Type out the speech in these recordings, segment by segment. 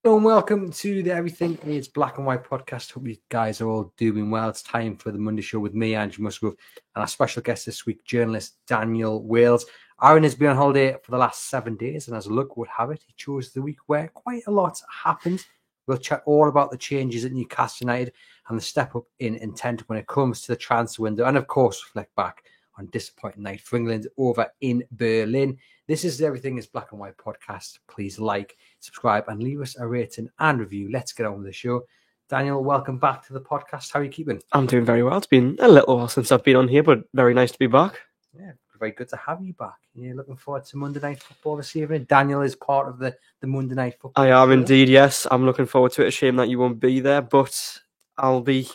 Hello and welcome to the Everything is Black and White podcast. Hope you guys are all doing well. It's time for the Monday show with me, Andrew Musgrove, and our special guest this week, journalist Daniel Wales. Aaron has been on holiday for the last 7 days, and as luck would have it, he chose the week where quite a lot happened. We'll chat all about the changes at Newcastle United and the step up in intent when it comes to the transfer window, and of course, reflect back on disappointing night for England over in Berlin. This is the Everything is Black and White podcast. Please like, subscribe, and leave us a rating and review. Let's get on with the show. Daniel, welcome back to the podcast. How are you keeping? I'm doing very well. It's been a little while since I've been on here, but very nice to be back. Yeah, very good to have you back. You're looking forward to Monday Night Football this evening. Daniel is part of the Monday Night Football. I am indeed, yes. I'm looking forward to it. A shame that you won't be there, but I'll be,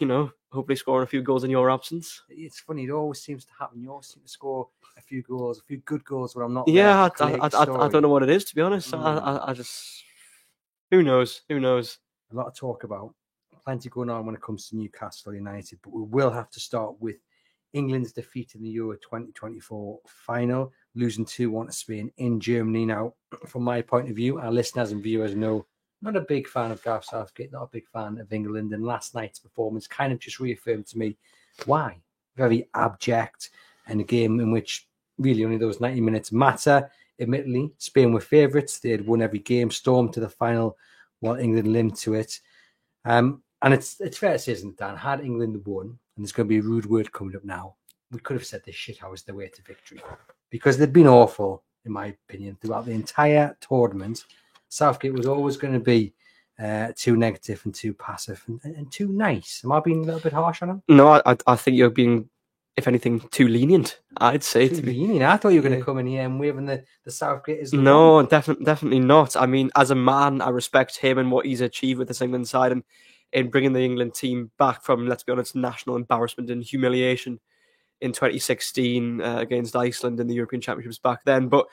hopefully scoring a few goals in your absence. It's funny. It always seems to happen. You always seem to score a few good goals when I'm not there. Yeah, I don't know what it is, to be honest. I just... Who knows? A lot to talk about. Plenty going on when it comes to Newcastle United, but we will have to start with England's defeat in the Euro 2024 final, losing 2-1 to Spain in Germany. Now, from my point of view, our listeners and viewers know I'm not a big fan of Gareth Southgate, not a big fan of England, and last night's performance kind of just reaffirmed to me why. Very abject, and a game in which really only those 90 minutes matter. Admittedly, Spain were favourites. They had won every game, stormed to the final while England limped to it. And it's fair to say, isn't it, Dan? Had England won, and there's going to be a rude word coming up now, we could have said this shithouse is the way to victory. Because they've been awful, in my opinion, throughout the entire tournament. Southgate was always going to be too negative and too passive and too nice. Am I being a little bit harsh on him? No, I think you're being, if anything, too lenient, I'd say. Too lenient? I thought you were going to come in here and waving the Southgate as the No, one. definitely not. I mean, as a man, I respect him and what he's achieved with this England side and in bringing the England team back from, let's be honest, national embarrassment and humiliation in 2016 against Iceland in the European Championships back then. But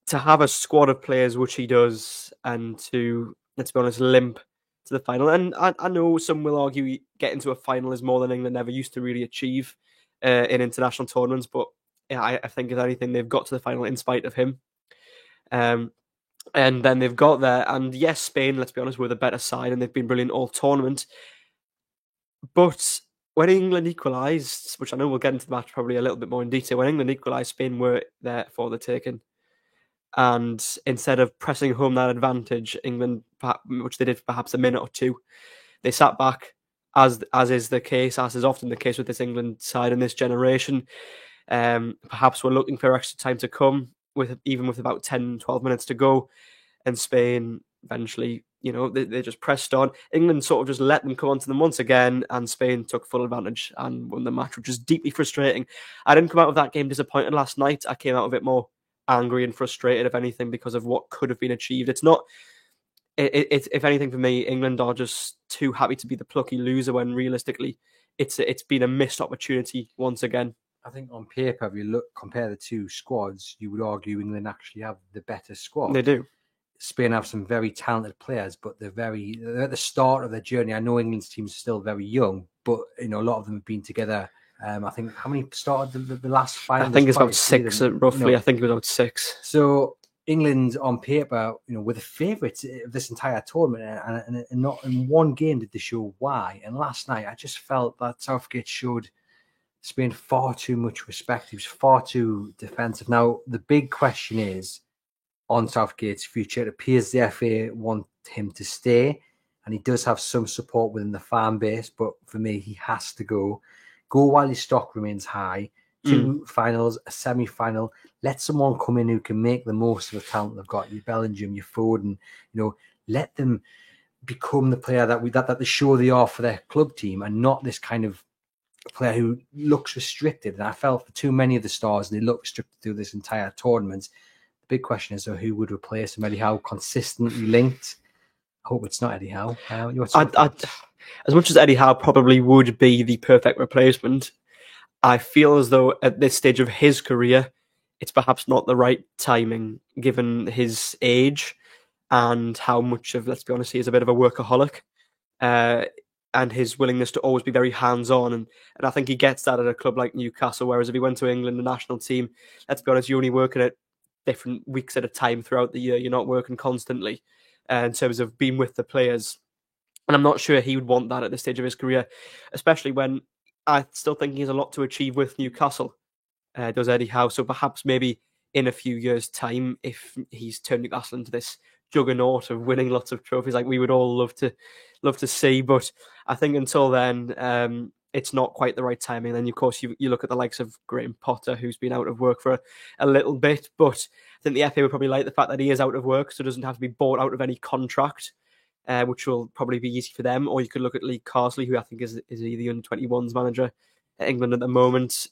to have a squad of players, which he does, and to, let's be honest, limp to the final. And I know some will argue getting to a final is more than England ever used to really achieve in international tournaments. But yeah, I think, if anything, they've got to the final in spite of him. And then they've got there. And yes, Spain, let's be honest, were the better side, and they've been brilliant all tournament. But when England equalised, which I know we'll get into the match probably a little bit more in detail, when England equalised, Spain were there for the taking. And instead of pressing home that advantage, England, which they did for perhaps a minute or two, they sat back, as is the case, as is often the case with this England side in this generation. Perhaps we're looking for extra time to come, even with about 10, 12 minutes to go. And Spain eventually, they just pressed on. England sort of just let them come onto them once again, and Spain took full advantage and won the match, which is deeply frustrating. I didn't come out of that game disappointed last night. I came out of it more angry and frustrated, if anything, because of what could have been achieved. It's not, if anything, for me, England are just too happy to be the plucky loser when realistically it's been a missed opportunity once again. I think on paper, if you compare the two squads, you would argue England actually have the better squad. They do. Spain have some very talented players, but they're at the start of their journey. I know England's team is still very young, but a lot of them have been together. I think how many started the last final? I think it's about 6, roughly. I think it was about 6. So England, on paper, were the favourites of this entire tournament, and not in one game did they show why. And last night, I just felt that Southgate showed Spain far too much respect. He was far too defensive. Now, the big question is on Southgate's future. It appears the FA want him to stay, and he does have some support within the fan base, but for me, he has to go while his stock remains high. 2 finals, a semi-final. Let someone come in who can make the most of the talent they've got. Your Bellingham, your Foden. Let them become the player that they show they are for their club team, and not this kind of player who looks restricted. And I felt for too many of the stars, they look restricted through this entire tournament. The big question is, who would replace him? Eddie Howe consistently linked. I hope it's not Eddie Howe. As much as Eddie Howe probably would be the perfect replacement, I feel as though at this stage of his career, it's perhaps not the right timing, given his age and how much of, let's be honest, he is a bit of a workaholic, and his willingness to always be very hands-on. And I think he gets that at a club like Newcastle, whereas if he went to England, the national team, let's be honest, you're only working at different weeks at a time throughout the year. You're not working constantly. in terms of being with the players. And I'm not sure he would want that at this stage of his career, especially when I still think he has a lot to achieve with Newcastle, does Eddie Howe. So perhaps maybe in a few years' time, if he's turned Newcastle into this juggernaut of winning lots of trophies like we would all love to see. But I think until then, it's not quite the right timing. And then, of course, you look at the likes of Graham Potter, who's been out of work for a little bit. But I think the FA would probably like the fact that he is out of work, so doesn't have to be bought out of any contract. Which will probably be easy for them. Or you could look at Lee Carsley, who I think is the under-21s manager at England at the moment.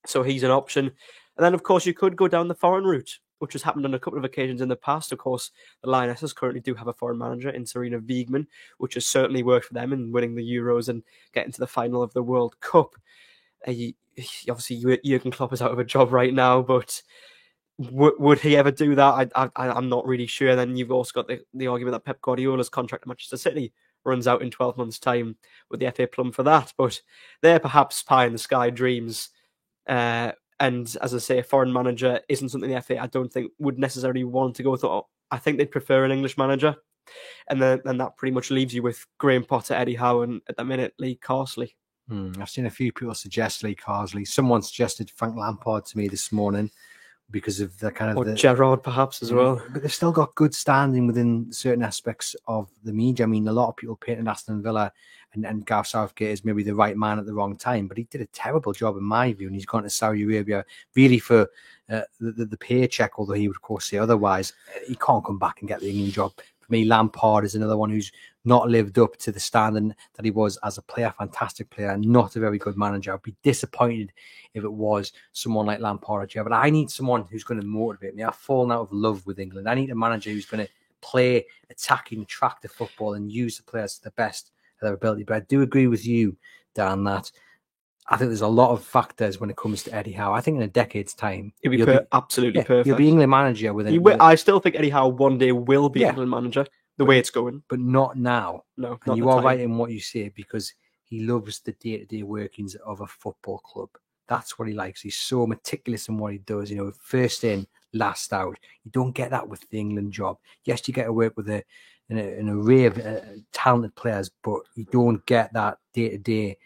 So he's an option. And then, of course, you could go down the foreign route, which has happened on a couple of occasions in the past. Of course, the Lionesses currently do have a foreign manager in Sarina Wiegman, which has certainly worked for them in winning the Euros and getting to the final of the World Cup. Obviously, Jurgen Klopp is out of a job right now, but would he ever do that? I'm not really sure. Then you've also got the argument that Pep Guardiola's contract at Manchester City runs out in 12 months' time. Would the FA plumb for that? But they're perhaps pie in the sky dreams. And as I say, a foreign manager isn't something the FA, I don't think, would necessarily want to go with. I think they'd prefer an English manager. And then that pretty much leaves you with Graham Potter, Eddie Howe, and at the minute, Lee Carsley. I've seen a few people suggest Lee Carsley. Someone suggested Frank Lampard to me this morning, because of the kind of... Or Gerrard, perhaps, as well. But they've still got good standing within certain aspects of the media. I mean, a lot of people painted Aston Villa and Gareth Southgate as maybe the right man at the wrong time, but he did a terrible job in my view, and he's gone to Saudi Arabia really for the paycheck, although he would, of course, say otherwise. He can't come back and get the England job. For me, Lampard is another one who's not lived up to the standard that he was as a player. Fantastic player, and not a very good manager. I'd be disappointed if it was someone like Lampard or Gerrard. But I need someone who's going to motivate me. I've fallen out of love with England. I need a manager who's going to play attacking, attractive football and use the players to the best of their ability. But I do agree with you, Dan, that I think there's a lot of factors when it comes to Eddie Howe. I think in a decade's time, he'll be absolutely perfect. He'll be England manager I still think Eddie Howe one day will be England manager. The way it's going, but not now. No, and you are right in what you say, because he loves the day-to-day workings of a football club. That's what he likes. He's so meticulous in what he does. You know, first in, last out. You don't get that with the England job. Yes, you get to work with an array of talented players, but you don't get that day-to-day,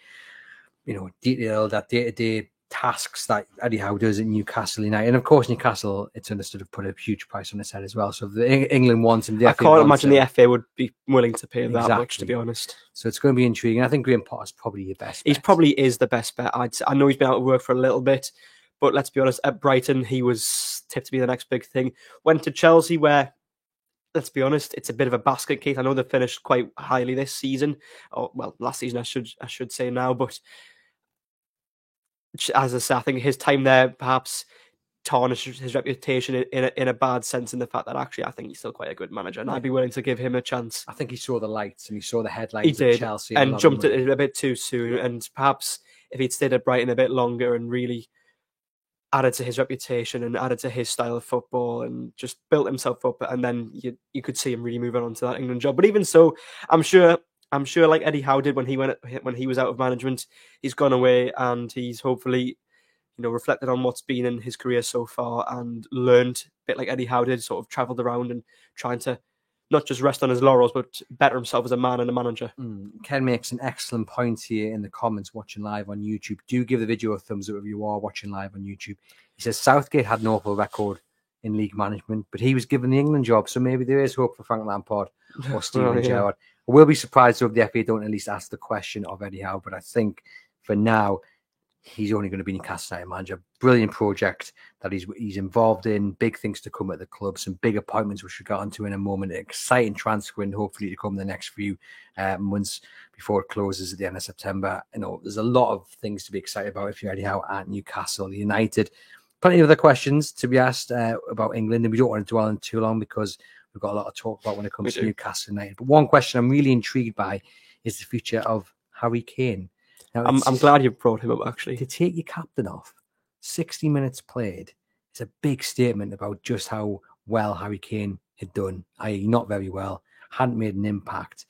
detail, that day-to-day tasks that Eddie Howe does at Newcastle United. And of course, Newcastle, it's understood, have put a huge price on his head as well. So if England wants him, I can't imagine the FA would be willing to pay that much, to be honest. So it's going to be intriguing. I think Graham Potter's probably your best bet. He probably is the best bet. I know he's been out of work for a little bit, but let's be honest, at Brighton, he was tipped to be the next big thing. Went to Chelsea, where, let's be honest, it's a bit of a basket case. I know they finished quite highly this season, last season I should say now, but as I say, I think his time there perhaps tarnished his reputation in a bad sense, in the fact that actually I think he's still quite a good manager, and I'd be willing to give him a chance. I think he saw the lights and he saw the headlines. He did, of Chelsea and jumped at it a bit too soon. And perhaps if he'd stayed at Brighton a bit longer and really added to his reputation and added to his style of football and just built himself up, and then you could see him really moving on to that England job. But even so, I'm sure, like Eddie Howe did when he was out of management, he's gone away and he's hopefully, reflected on what's been in his career so far and learned, a bit like Eddie Howe did, sort of travelled around and trying to not just rest on his laurels, but better himself as a man and a manager. Ken makes an excellent point here in the comments watching live on YouTube. Do give the video a thumbs up if you are watching live on YouTube. He says Southgate had an awful record in league management, but he was given the England job, so maybe there is hope for Frank Lampard or Steven Gerrard. I will be surprised if the FA don't at least ask the question of Eddie Howe, but I think for now, he's only going to be Newcastle United manager. Brilliant project that he's involved in. Big things to come at the club. Some big appointments which we'll get onto in a moment. An exciting transfer and hopefully to come in the next few months before it closes at the end of September. There's a lot of things to be excited about if you're Eddie Howe at Newcastle United. Plenty of other questions to be asked about England, and we don't want to dwell on too long because we've got a lot to talk about when it comes to Newcastle United. But one question I'm really intrigued by is the future of Harry Kane. Now, I'm glad you brought him up, actually. To take your captain off, 60 minutes played, is a big statement about just how well Harry Kane had done, i.e. not very well, hadn't made an impact.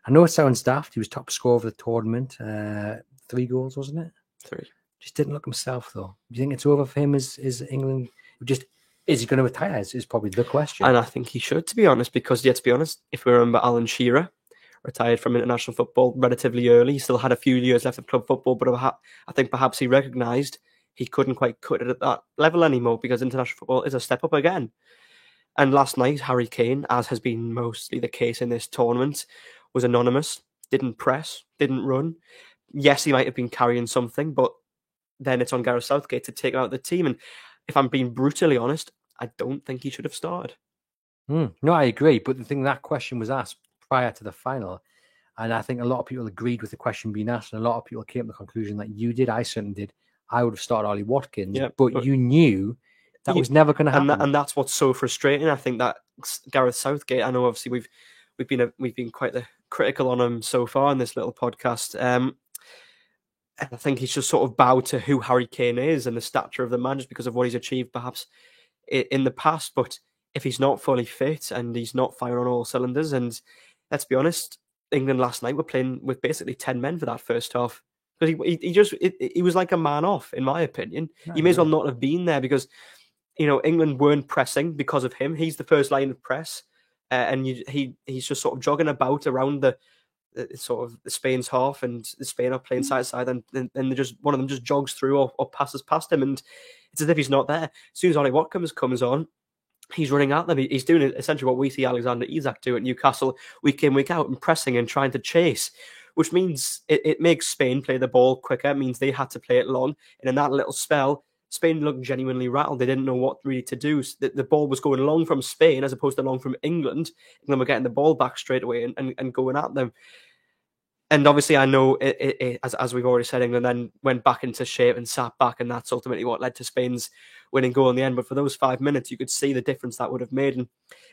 I know it sounds daft. He was top scorer of the tournament. 3 goals, wasn't it? 3. Just didn't look himself, though. Do you think it's over for him as England? Just Is he going to retire? Is probably the question. And I think he should, to be honest, because, yeah, to be honest, if we remember Alan Shearer, retired from international football relatively early. He still had a few years left of club football, but I think perhaps he recognised he couldn't quite cut it at that level anymore because international football is a step up again. And last night, Harry Kane, as has been mostly the case in this tournament, was anonymous, didn't press, didn't run. Yes, he might have been carrying something, but then it's on Gareth Southgate to take out the team. And if I'm being brutally honest, I don't think he should have started. No, I agree. But the thing, that question was asked prior to the final. And I think a lot of people agreed with the question being asked. And a lot of people came to the conclusion that you did. I certainly did. I would have started Ollie Watkins. Yeah, but you knew that was never going to happen. And that's what's so frustrating. I think that Gareth Southgate, I know obviously we've been quite critical on him so far in this little podcast. And I think he's just sort of bowed to who Harry Kane is and the stature of the man just because of what he's achieved perhaps in the past. But if he's not fully fit and he's not firing on all cylinders, and let's be honest, England last night were playing with basically 10 men for that first half. Because he was like a man off, in my opinion. He may as well not have been there because, England weren't pressing because of him. He's the first line of press. And he's just sort of jogging about around the sort of the Spain's half, and the Spain are playing side to side, and they just one of them just jogs through or passes past him, and it's as if he's not there. As soon as Ollie Watkins comes on, he's running at them. He's doing essentially what we see Alexander Isak do at Newcastle week in, week out, and pressing and trying to chase, which means it makes Spain play the ball quicker. It means they had to play it long, and in that little spell, Spain looked genuinely rattled. They didn't know what really to do. The ball was going long from Spain as opposed to long from England. England were getting the ball back straight away and going at them. And obviously, I know, as we've already said, England then went back into shape and sat back, and that's ultimately what led to Spain's winning goal in the end. But for those 5 minutes, you could see the difference that would have made. And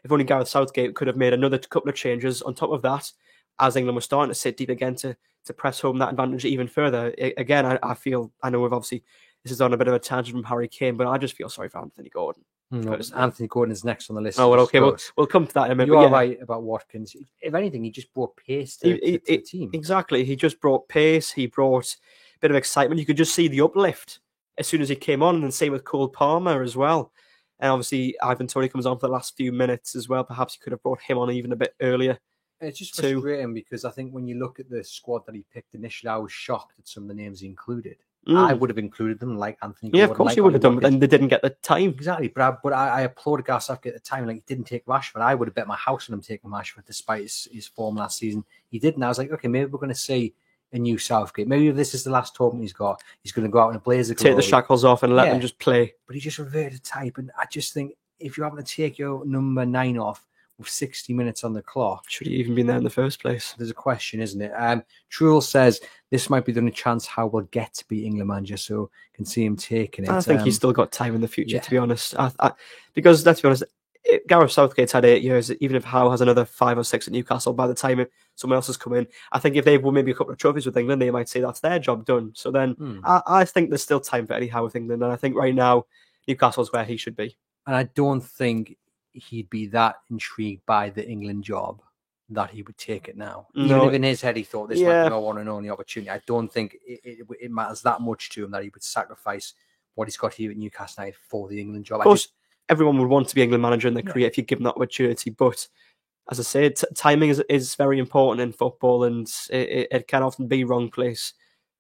if only Gareth Southgate could have made another couple of changes on top of that, as England was starting to sit deep again to press home that advantage even further. Again, I know we've obviously, this is on a bit of a tangent from Harry Kane, but I just feel sorry for Anthony Gordon. No, Anthony Gordon is next on the list. Oh, well, okay, we'll come to that in a minute. You are right about Watkins. If anything, he just brought pace to the team. Exactly. He just brought pace. He brought a bit of excitement. You could just see the uplift as soon as he came on, and then same with Cole Palmer as well. And obviously, Ivan Toney comes on for the last few minutes as well. Perhaps he could have brought him on even a bit earlier. It's just frustrating because I think when you look at the squad that he picked initially, I was shocked at some of the names he included. I would have included them, like Anthony Gordon. Yeah, of course you would have done, but then they didn't get the time. Exactly, but I applauded Gareth Southgate at the time. Like, he didn't take Rashford. I would have bet my house on him taking Rashford despite his form last season. He didn't. I was like, okay, maybe we're going to see a new Southgate. Maybe if this is the last tournament he's got, he's going to go out in a blazer. Take the shackles off and let them just play. But he just reverted type. And I just think if you're having to take your number 9 off with 60 minutes on the clock, should he even been there in the first place? There's a question, isn't it? Truel says this might be the only chance how we'll get to be England manager, so can see him taking it. I think he's still got time in the future, to be honest. Because let's be honest, Gareth Southgate's had 8 years. Even if Howe has another 5 or 6 at Newcastle, by the time someone else has come in, I think if they've won maybe a couple of trophies with England, they might say that's their job done. So then I think there's still time for Eddie Howe with England, and I think right now Newcastle's where he should be. And I don't think he'd be that intrigued by the England job that he would take it now. Even if in his head he thought this might be my one and only opportunity, I don't think it matters that much to him that he would sacrifice what he's got here at Newcastle United for the England job. Of course, everyone would want to be England manager in their career if you give them that opportunity, but as I said, timing is very important in football, and it can often be wrong place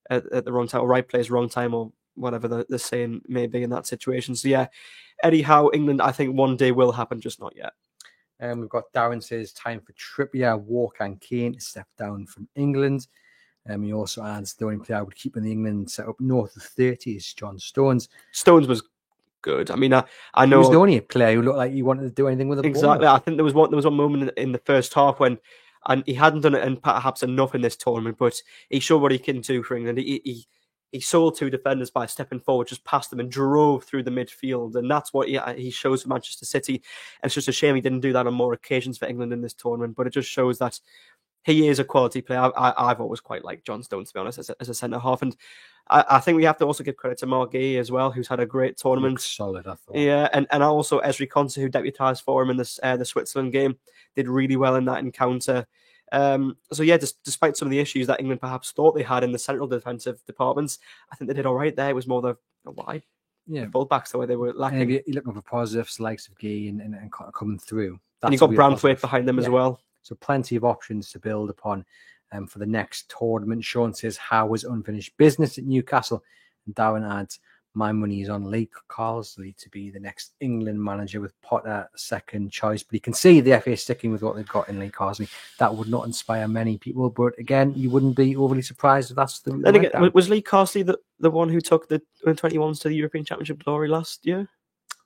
at the wrong time, or right place, wrong time, or whatever the saying may be in that situation. So yeah, Eddie Howe, England, I think one day will happen, just not yet. We've got Darren says time for Trippier, Walker and Kane to step down from England. He also adds the only player I would keep in the England set up north of 30 is John Stones. Stones was good. I mean, I know he was the only player who looked like he wanted to do anything with the ball. Exactly. I think there was one moment in the first half when, and he hadn't done it and perhaps enough in this tournament, but he showed what he can do for England. He sold 2 defenders by stepping forward, just past them and drove through the midfield. And that's what he shows for Manchester City. And it's just a shame he didn't do that on more occasions for England in this tournament. But it just shows that he is a quality player. I've always quite liked John Stones, to be honest, as a centre-half. And I think we have to also give credit to Marc Guéhi as well, who's had a great tournament. Looks solid, I thought. Yeah, and also Ezri Konsa, who debutised for him in the Switzerland game, did really well in that encounter. So yeah, despite some of the issues that England perhaps thought they had in the central defensive departments, I think they did all right there. It was more the wide Yeah. fullbacks the way they were lacking. And if you're looking for positives, likes of Gay and coming through. And you've got Branthwaite behind them as well. So plenty of options to build upon for the next tournament. Sean says, how was unfinished business at Newcastle? And Darren adds, my money is on Lee Carsley to be the next England manager with Potter second choice. But you can see the FA sticking with what they've got in Lee Carsley. That would not inspire many people. But again, you wouldn't be overly surprised if that's the... Then again, was Lee Carsley the one who took the 21s to the European Championship glory last year?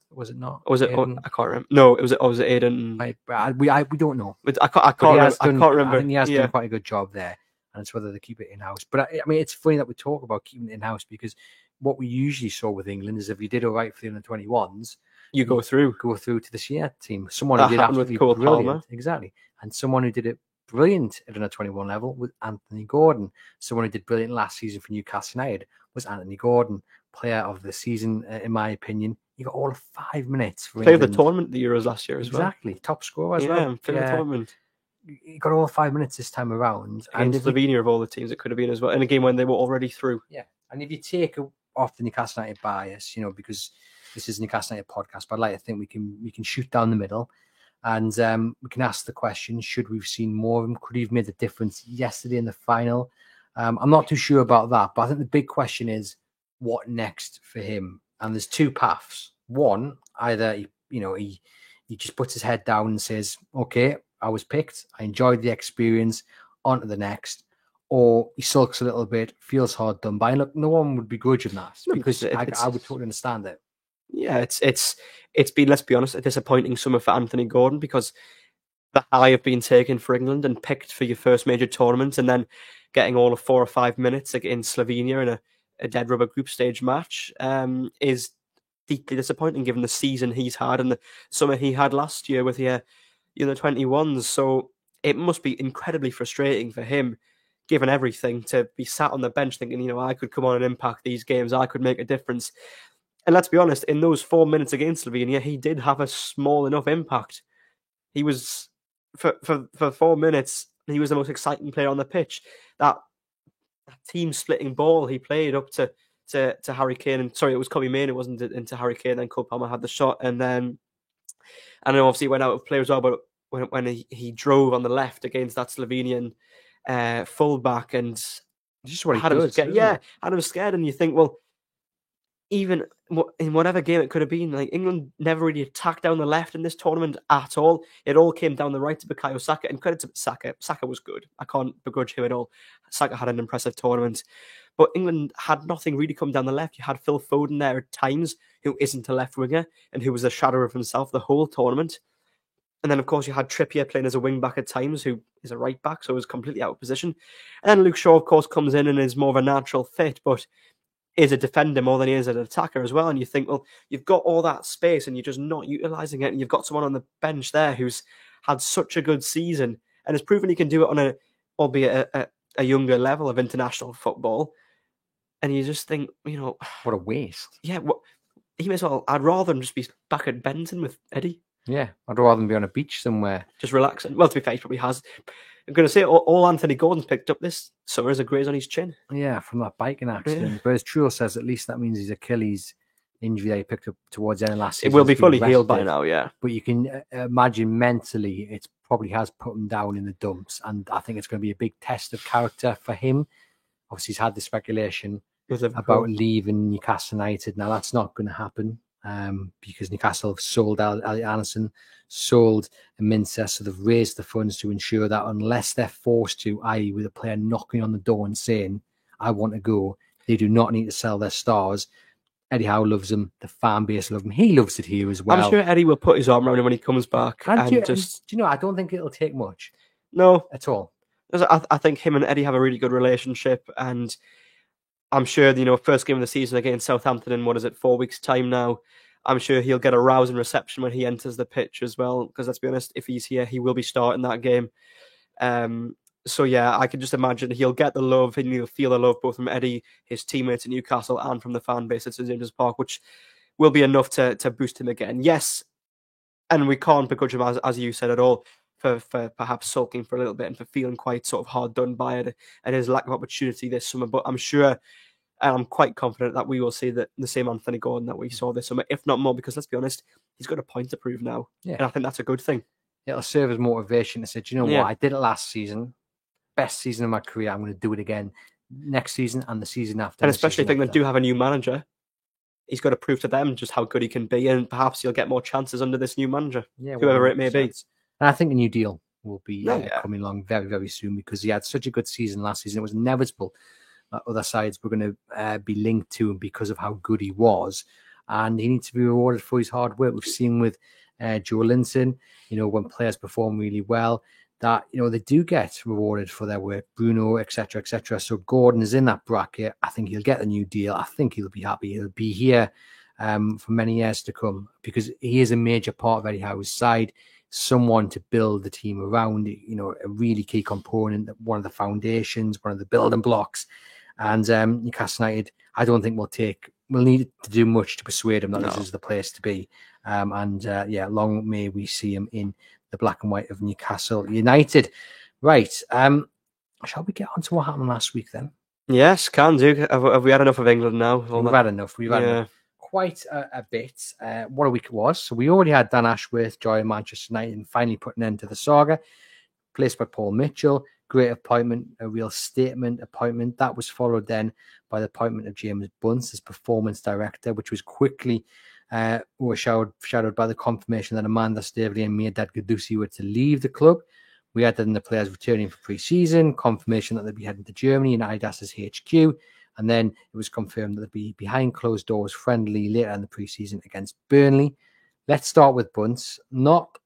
Was it not? Or was it? I can't remember. No, was it Aidan? We don't know. I can't remember. I think he has done quite a good job there, and it's whether they keep it in house. But I mean, it's funny that we talk about keeping it in house because what we usually saw with England is if you did all right for the under-21s, you go through to the senior team. Someone who did absolutely brilliant, exactly, and someone who did it brilliant at under-21 level was Anthony Gordon. Someone who did brilliant last season for Newcastle United was Anthony Gordon, player of the season, in my opinion. You got all of 5 minutes for England. Played the tournament the Euros last year as well. Exactly, top scorer as well. Yeah, the tournament. You got all 5 minutes this time around. And Slovenia of all the teams it could have been as well in a game when they were already through. Yeah, and if you take off the Newcastle United bias, because this is a Newcastle United podcast, but I'd like to think we can shoot down the middle, and we can ask the question: should we've seen more of him? Could he have made the difference yesterday in the final? I'm not too sure about that, but I think the big question is what next for him. And there's 2 paths. One, either he just puts his head down and says, "Okay, I was picked. I enjoyed the experience. On to the next." Or he sulks a little bit, feels hard done by. And look, no one would begrudge him that because I would totally understand it. Yeah, it's been, let's be honest, a disappointing summer for Anthony Gordon because the high of being taken for England and picked for your first major tournament and then getting all of 4 or 5 minutes against Slovenia in a dead rubber group stage match is deeply disappointing given the season he's had and the summer he had last year with the 21s. So it must be incredibly frustrating for him, given everything, to be sat on the bench thinking, I could come on and impact these games, I could make a difference. And let's be honest, in those 4 minutes against Slovenia, he did have a small enough impact. He was, for 4 minutes, he was the most exciting player on the pitch. That team-splitting ball he played up to Harry Kane, and sorry, it was Kobbie Mainoo, wasn't it, into Harry Kane, then Cole Palmer had the shot, and then obviously went out of play as well, but when he drove on the left against that Slovenian fullback and just what he had him scared. Yeah, had him scared, and you think, well, even in whatever game it could have been, like England never really attacked down the left in this tournament at all. It all came down the right to Bukayo Saka, and credit to Saka. Saka was good. I can't begrudge him at all. Saka had an impressive tournament. But England had nothing really come down the left. You had Phil Foden there at times, who isn't a left winger, and who was a shadow of himself the whole tournament. And then, of course, you had Trippier playing as a wing-back at times, who is a right-back, so was completely out of position. And then Luke Shaw, of course, comes in and is more of a natural fit, but is a defender more than he is an attacker as well. And you think, well, you've got all that space and you're just not utilising it. And you've got someone on the bench there who's had such a good season and has proven he can do it on albeit a younger level of international football. And you just think, what a waste. Yeah, he may as well. I'd rather him just be back at Benton with Eddie. Yeah, I'd rather him be on a beach somewhere. Just relaxing. Well, to be fair, he probably has. I'm going to say all Anthony Gordon's picked up this summer is a graze on his chin. Yeah, from that biking accident. Yeah. But as Truel says, at least that means his Achilles injury that he picked up towards the end of last season. It will be fully healed by now, yeah. But you can imagine mentally it probably has put him down in the dumps. And I think it's going to be a big test of character for him. Obviously, he's had the speculation about leaving Newcastle United. Now, that's not going to happen. Because Newcastle have sold Elliot Anderson, sold Mensah, so they've raised the funds to ensure that unless they're forced to, i.e. with a player knocking on the door and saying, I want to go, they do not need to sell their stars. Eddie Howe loves him, the fan base loves him, he loves it here as well. I'm sure Eddie will put his arm around him when he comes back. Do you know, I don't think it'll take much. No. At all. I think him and Eddie have a really good relationship, and I'm sure, first game of the season against Southampton in, 4 weeks' time now, I'm sure he'll get a rousing reception when he enters the pitch as well, because let's be honest, if he's here, he will be starting that game. So, yeah, I can just imagine he'll get the love and he'll feel the love both from Eddie, his teammates at Newcastle, and from the fan base at St James's Park, which will be enough to boost him again. Yes, and we can't begrudge him, as you said, at all, for perhaps sulking for a little bit and for feeling quite sort of hard done by it and his lack of opportunity this summer. But I'm sure And I'm quite confident that we will see the same Anthony Gordon that we saw this summer, if not more, because let's be honest, he's got a point to prove now. Yeah. And I think that's a good thing. It'll serve as motivation to say, do you know what? I did it last season. Best season of my career. I'm going to do it again next season and the season after. And especially if they do have a new manager, he's got to prove to them just how good he can be. And perhaps he'll get more chances under this new manager, whoever it may be. And I think the new deal will be coming along very, very soon because he had such a good season last season. It was inevitable that other sides were going to be linked to him because of how good he was. And he needs to be rewarded for his hard work. We've seen with Joelinton, when players perform really well, that, they do get rewarded for their work. Bruno, etc., etc. So Gordon is in that bracket. I think he'll get the new deal. I think he'll be happy. He'll be here for many years to come because he is a major part of Eddie Howe's side, someone to build the team around, a really key component, one of the foundations, one of the building blocks. And Newcastle United, I don't think we'll need to do much to persuade him that this is the place to be. Long may we see him in the black and white of Newcastle United. Right. Shall we get on to what happened last week then? Yes, can do. Have we had enough of England now? We've had enough. We've had enough. Quite a bit. What a week it was. So we already had Dan Ashworth join Manchester United and finally put an end to the saga. Placed by Paul Mitchell. Great appointment, a real statement appointment. That was followed then by the appointment of James Bunce as performance director, which was quickly overshadowed by the confirmation that Amanda Staveley and Mehrdad Ghoussi were to leave the club. We had then the players returning for pre-season, confirmation that they'd be heading to Germany and Adidas's HQ, and then it was confirmed that they'd be behind closed doors friendly later in the pre-season against Burnley. Let's start with Bunce. Not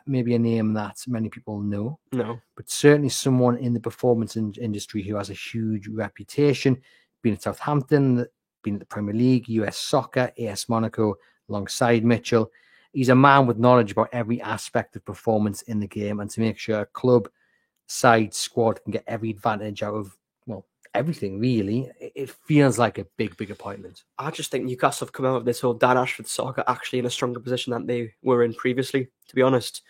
maybe a name that many people know, but certainly someone in the performance industry who has a huge reputation, been at Southampton, been at the Premier League, US Soccer, AS Monaco, alongside Mitchell. He's a man with knowledge about every aspect of performance in the game and to make sure a club, side, squad can get every advantage out of, everything really. It feels like a big appointment. I just think Newcastle have come out of this whole Dan Ashworth saga actually in a stronger position than they were in previously, to be honest.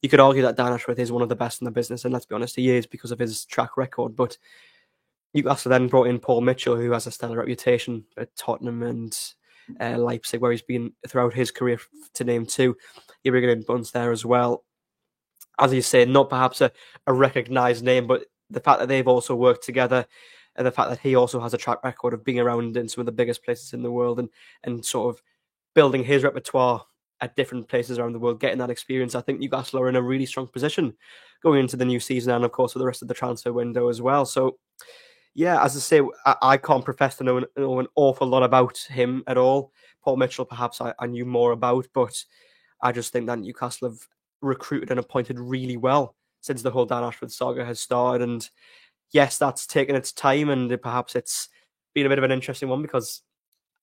You could argue that Dan Ashworth is one of the best in the business, and let's be honest, he is because of his track record, but Newcastle then brought in Paul Mitchell, who has a stellar reputation at Tottenham and Leipzig, where he's been throughout his career, to name two. You bring in Bunce there as well. As you say, not perhaps a recognised name, but the fact that they've also worked together and the fact that he also has a track record of being around in some of the biggest places in the world and sort of building his repertoire at different places around the world, getting that experience, I think Newcastle are in a really strong position going into the new season and, of course, for the rest of the transfer window as well. So, yeah, as I say, I can't profess to know an awful lot about him at all. Paul Mitchell, perhaps I knew more about, but I just think that Newcastle have recruited and appointed really well since the whole Dan Ashworth saga has started. And yes, that's taken its time, and perhaps it's been a bit of an interesting one because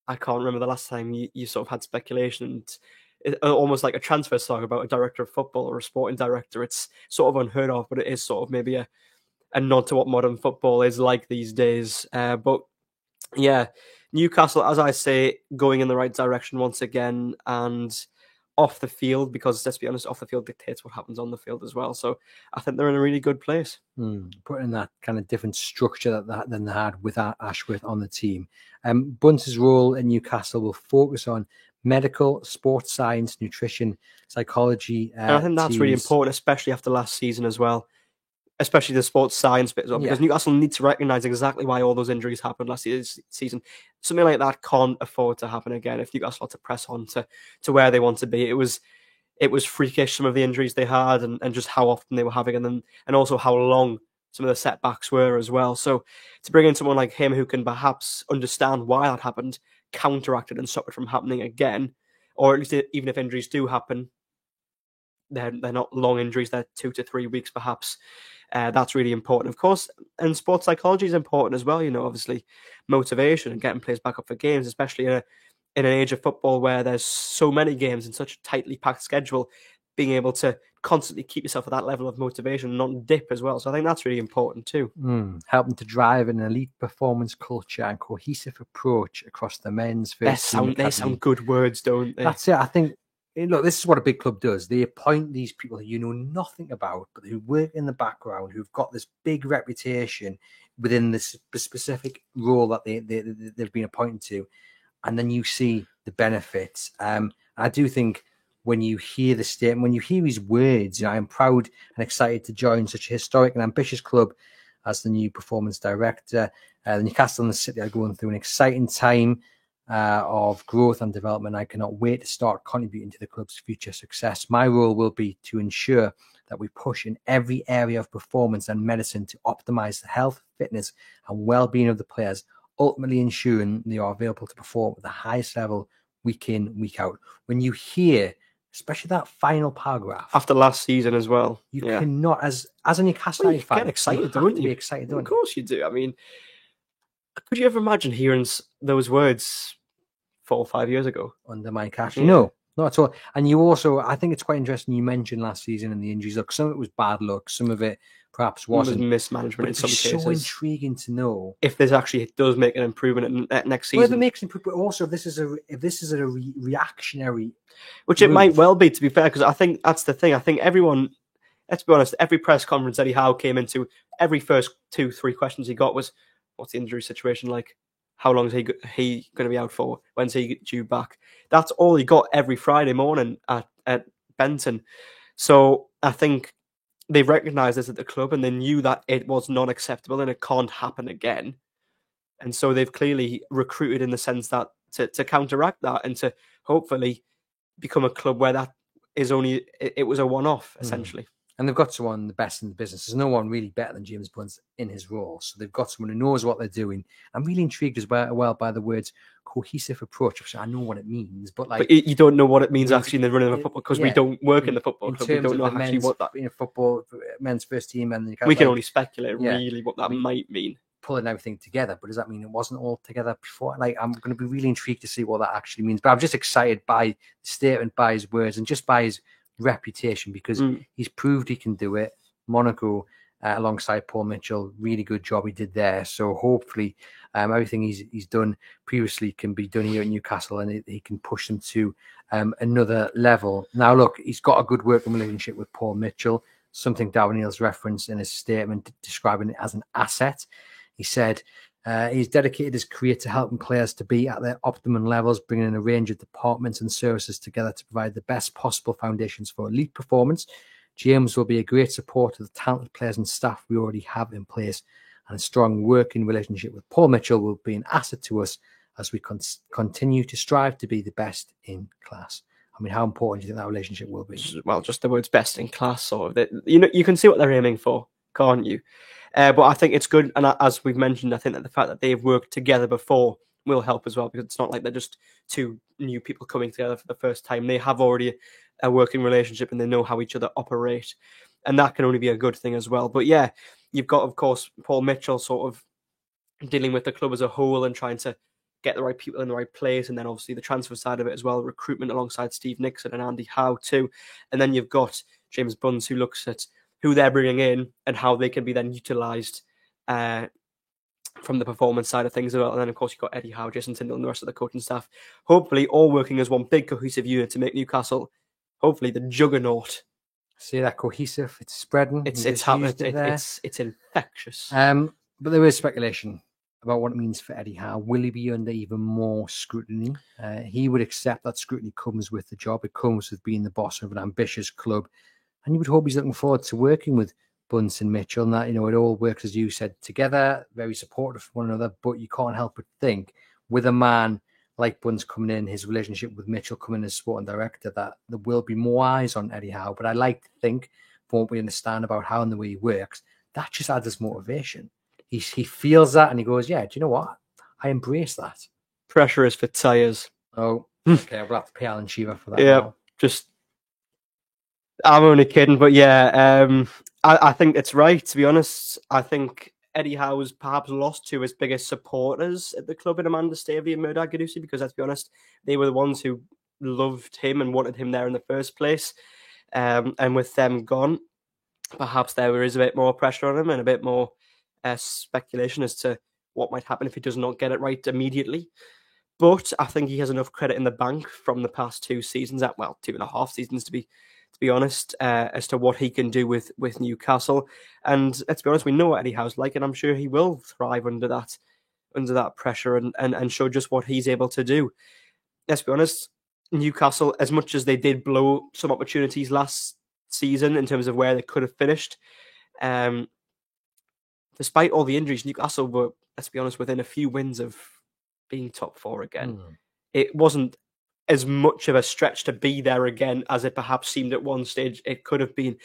I can't remember the last time you sort of had speculation and almost like a transfer saga about a director of football or a sporting director. It's sort of unheard of, but it is sort of maybe a nod to what modern football is like these days. But yeah, Newcastle, as I say, going in the right direction once again, and off the field, because let's be honest, off the field dictates what happens on the field as well. So I think they're in a really good place. Putting that kind of different structure than they had with Ashworth on the team. Bunce's role in Newcastle will focus on medical, sports science, nutrition, psychology. And I think that's really important, especially after last season as well. Especially the sports science bit as well, because Newcastle need to recognise exactly why all those injuries happened last season. Something like that can't afford to happen again if Newcastle had to press on to where they want to be. It was freakish, some of the injuries they had and just how often they were having them, and also how long some of the setbacks were as well. So to bring in someone like him who can perhaps understand why that happened, counteract it and stop it from happening again, or at least even if injuries do happen, they're not long injuries, they're 2 to 3 weeks perhaps. That's really important, of course. And sports psychology is important as well, obviously motivation and getting players back up for games, especially in an age of football where there's so many games and such a tightly packed schedule, being able to constantly keep yourself at that level of motivation and not dip as well. So I think that's really important too. Helping to drive an elite performance culture and cohesive approach across the men's first. They sound good words, don't they? That's it. I think look, this is what a big club does. They appoint these people who you know nothing about, but who work in the background, who've got this big reputation within this specific role that they've been appointed to. And then you see the benefits. I do think when you hear the statement, when you hear his words, I am proud and excited to join such a historic and ambitious club as the new performance director. The Newcastle and the City are going through an exciting time of growth and development. I cannot wait to start contributing to the club's future success. My role will be to ensure that we push in every area of performance and medicine to optimize the health, fitness, and well-being of the players, ultimately ensuring they are available to perform at the highest level week in, week out. When you hear, especially that final paragraph after last season as well, you cannot, as a Newcastle United fan, get excited, don't you? Be excited, don't you? Of course you do. I mean, could you ever imagine hearing those words 4 or 5 years ago under Mike Ashley? No, not at all. And you also, I think it's quite interesting. You mentioned last season and the injuries. Look, some of it was bad luck. Some of it perhaps wasn't. It was mismanagement in some cases. It's so intriguing to know if this actually does make an improvement next season. Well, if it makes an improvement, also if this is a reactionary, which it might well be, to be fair, because I think that's the thing. I think everyone, let's be honest, every press conference Eddie Howe came into, every first 2-3 questions he got was, what's the injury situation like? How long is he going to be out for? When's he due back? That's all he got every Friday morning at Benton. So I think they recognised this at the club and they knew that it was not acceptable and it can't happen again. And so they've clearly recruited in the sense that to counteract that and to hopefully become a club where that is only, it was a one-off, essentially. And they've got someone the best in the business. There's no one really better than James Bunce in his role. So they've got someone who knows what they're doing. I'm really intrigued as well by the words cohesive approach, which I know what it means, but you don't know what it means actually in the running of a football because we don't work in the football club. We don't know actually what that football men's first team and we can only speculate really what that might mean. Pulling everything together, but does that mean it wasn't all together before? I'm going to be really intrigued to see what that actually means. But I'm just excited by the statement, by his words, and just by his reputation because he's proved he can do it. Monaco, alongside Paul Mitchell, really good job he did there. So hopefully, everything he's done previously can be done here at Newcastle, and he can push them to another level. Now, look, he's got a good working relationship with Paul Mitchell. Something Darren Neal's referenced in his statement, describing it as an asset. He said he's dedicated his career to helping players to be at their optimum levels, bringing in a range of departments and services together to provide the best possible foundations for elite performance. James will be a great support to the talented players and staff we already have in place, and a strong working relationship with Paul Mitchell will be an asset to us as we continue to strive to be the best in class. I mean, how important do you think that relationship will be? Well, just the words "best in class," sort of. You can see what they're aiming for, can't you? But I think it's good, and as we've mentioned, I think that the fact that they've worked together before will help as well, because it's not like they're just two new people coming together for the first time. They have already a working relationship and they know how each other operate, and that can only be a good thing as well. But yeah, you've got, of course, Paul Mitchell sort of dealing with the club as a whole and trying to get the right people in the right place, and then obviously the transfer side of it as well, recruitment alongside Steve Nickson and Andy Howe too. And then you've got James Bunce, who looks at who they're bringing in and how they can be then utilised from the performance side of things as well. And then, of course, you've got Eddie Howe, Jason Tyndall, and the rest of the coaching staff, hopefully all working as one big cohesive unit to make Newcastle, hopefully, the juggernaut. See that cohesive? It's spreading. It's happening. It's infectious. But there is speculation about what it means for Eddie Howe. Will he be under even more scrutiny? He would accept that scrutiny comes with the job. It comes with being the boss of an ambitious club. And you would hope he's looking forward to working with Bunce and Mitchell, and that, it all works, as you said, together, very supportive of one another. But you can't help but think, with a man like Bunce coming in, his relationship with Mitchell coming in as sporting director, that there will be more eyes on Eddie Howe. But I like to think, from what we understand about how and the way he works, that just adds his motivation. He feels that and he goes, yeah, do you know what? I embrace that. Pressure is for tyres. Oh, okay, I'll have to pay Alan Shearer for that. Yeah, now. I'm only kidding, but yeah, I think it's right, to be honest. I think Eddie Howe's perhaps lost to his biggest supporters at the club in Amanda Stavey and Murdoch Gadusi, because let's be honest, they were the ones who loved him and wanted him there in the first place. And with them gone, perhaps there is a bit more pressure on him and a bit more speculation as to what might happen if he does not get it right immediately. But I think he has enough credit in the bank from the past 2 seasons, 2.5 seasons to be honest, as to what he can do with Newcastle. And let's be honest, we know what Eddie Howe's like, and I'm sure he will thrive under that pressure and show just what he's able to do. Let's be honest, Newcastle, as much as they did blow some opportunities last season in terms of where they could have finished, despite all the injuries, Newcastle were, let's be honest, within a few wins of being top 4 again. It wasn't as much of a stretch to be there again as it perhaps seemed at one stage it could have been.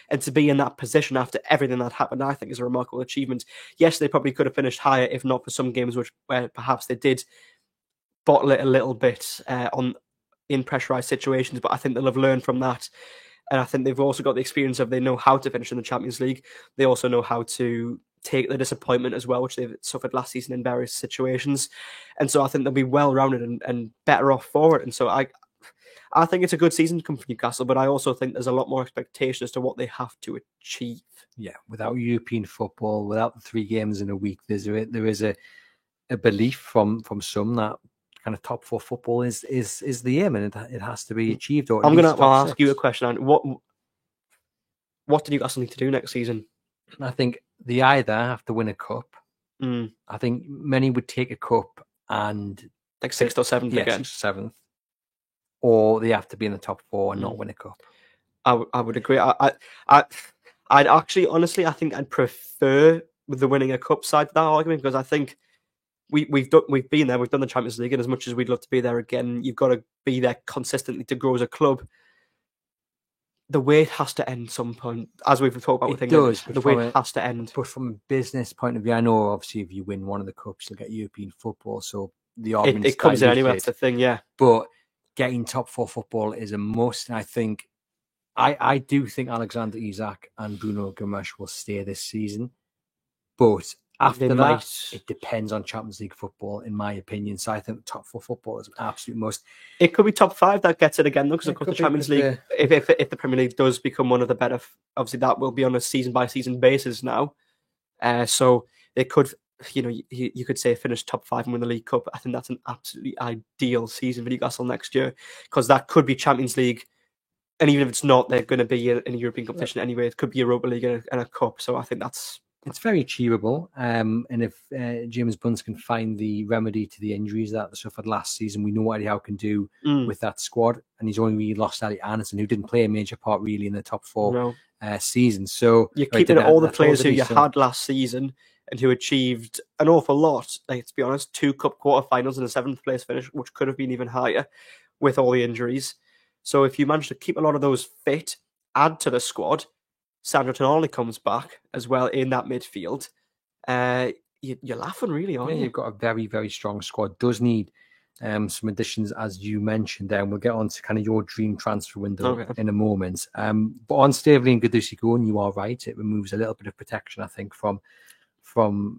And to be in that position after everything that happened, I think is a remarkable achievement. Yes, they probably could have finished higher if not for some games where perhaps they did bottle it a little bit in pressurised situations, but I think they'll have learned from that. And I think they've also got the experience of they know how to finish in the Champions League. They also know how to take the disappointment as well, which they've suffered last season in various situations. And so I think they'll be well-rounded and better off for it. And so I think it's a good season to come for Newcastle, but I also think there's a lot more expectation as to what they have to achieve. Yeah, without European football, without the 3 games in a week, there is a belief from some that kind of top 4 football is the aim, and it has to be achieved. Or I'm going to ask you a question. What do Newcastle need to do next season? I think they either have to win a cup. I think many would take a cup and like 6th or 7th again. 6th or 7th, or they have to be in the top 4 and not win a cup. I would agree. I'd actually, honestly, I think I'd prefer the winning a cup side to that argument, because I think we've been there, we've done the Champions League, and as much as we'd love to be there again, you've got to be there consistently to grow as a club. The wait has to end some point, as we've talked about with England. The wait has to end. But from a business point of view, I know obviously if you win one of the cups, you'll get European football, so the argument it comes in anyway. That's the thing, yeah. But getting top 4 football is a must, and I think I do think Alexander Isak and Bruno Gomes will stay this season, but after that, it depends on Champions League football, in my opinion. So I think top 4 football is an absolute must. It could be top 5 that gets it again, though, because of course the Champions League, if the Premier League does become one of the better, obviously that will be on a season-by-season basis now. So they could, you could say finish top 5 and win the League Cup. I think that's an absolutely ideal season for Newcastle next year, because that could be Champions League. And even if it's not, they're going to be in a European competition anyway. It could be Europa League and a cup. So I think it's very achievable. And if James Bunce can find the remedy to the injuries that they suffered last season, we know what Eddie Howe can do with that squad. And he's only really lost Elliot Anderson, who didn't play a major part really in the top 4 season. So you're keeping all the players who you had last season and who achieved an awful lot. Let's be honest, 2 cup quarterfinals and a 7th place finish, which could have been even higher with all the injuries. So if you manage to keep a lot of those fit, add to the squad, Sandro Tonali comes back as well in that midfield, you're laughing really, aren't you? You've got a very, very strong squad. Does need some additions, as you mentioned there, and we'll get on to kind of your dream transfer window in a moment. But on Staveley and Guendouzi, you are right. It removes a little bit of protection, I think, from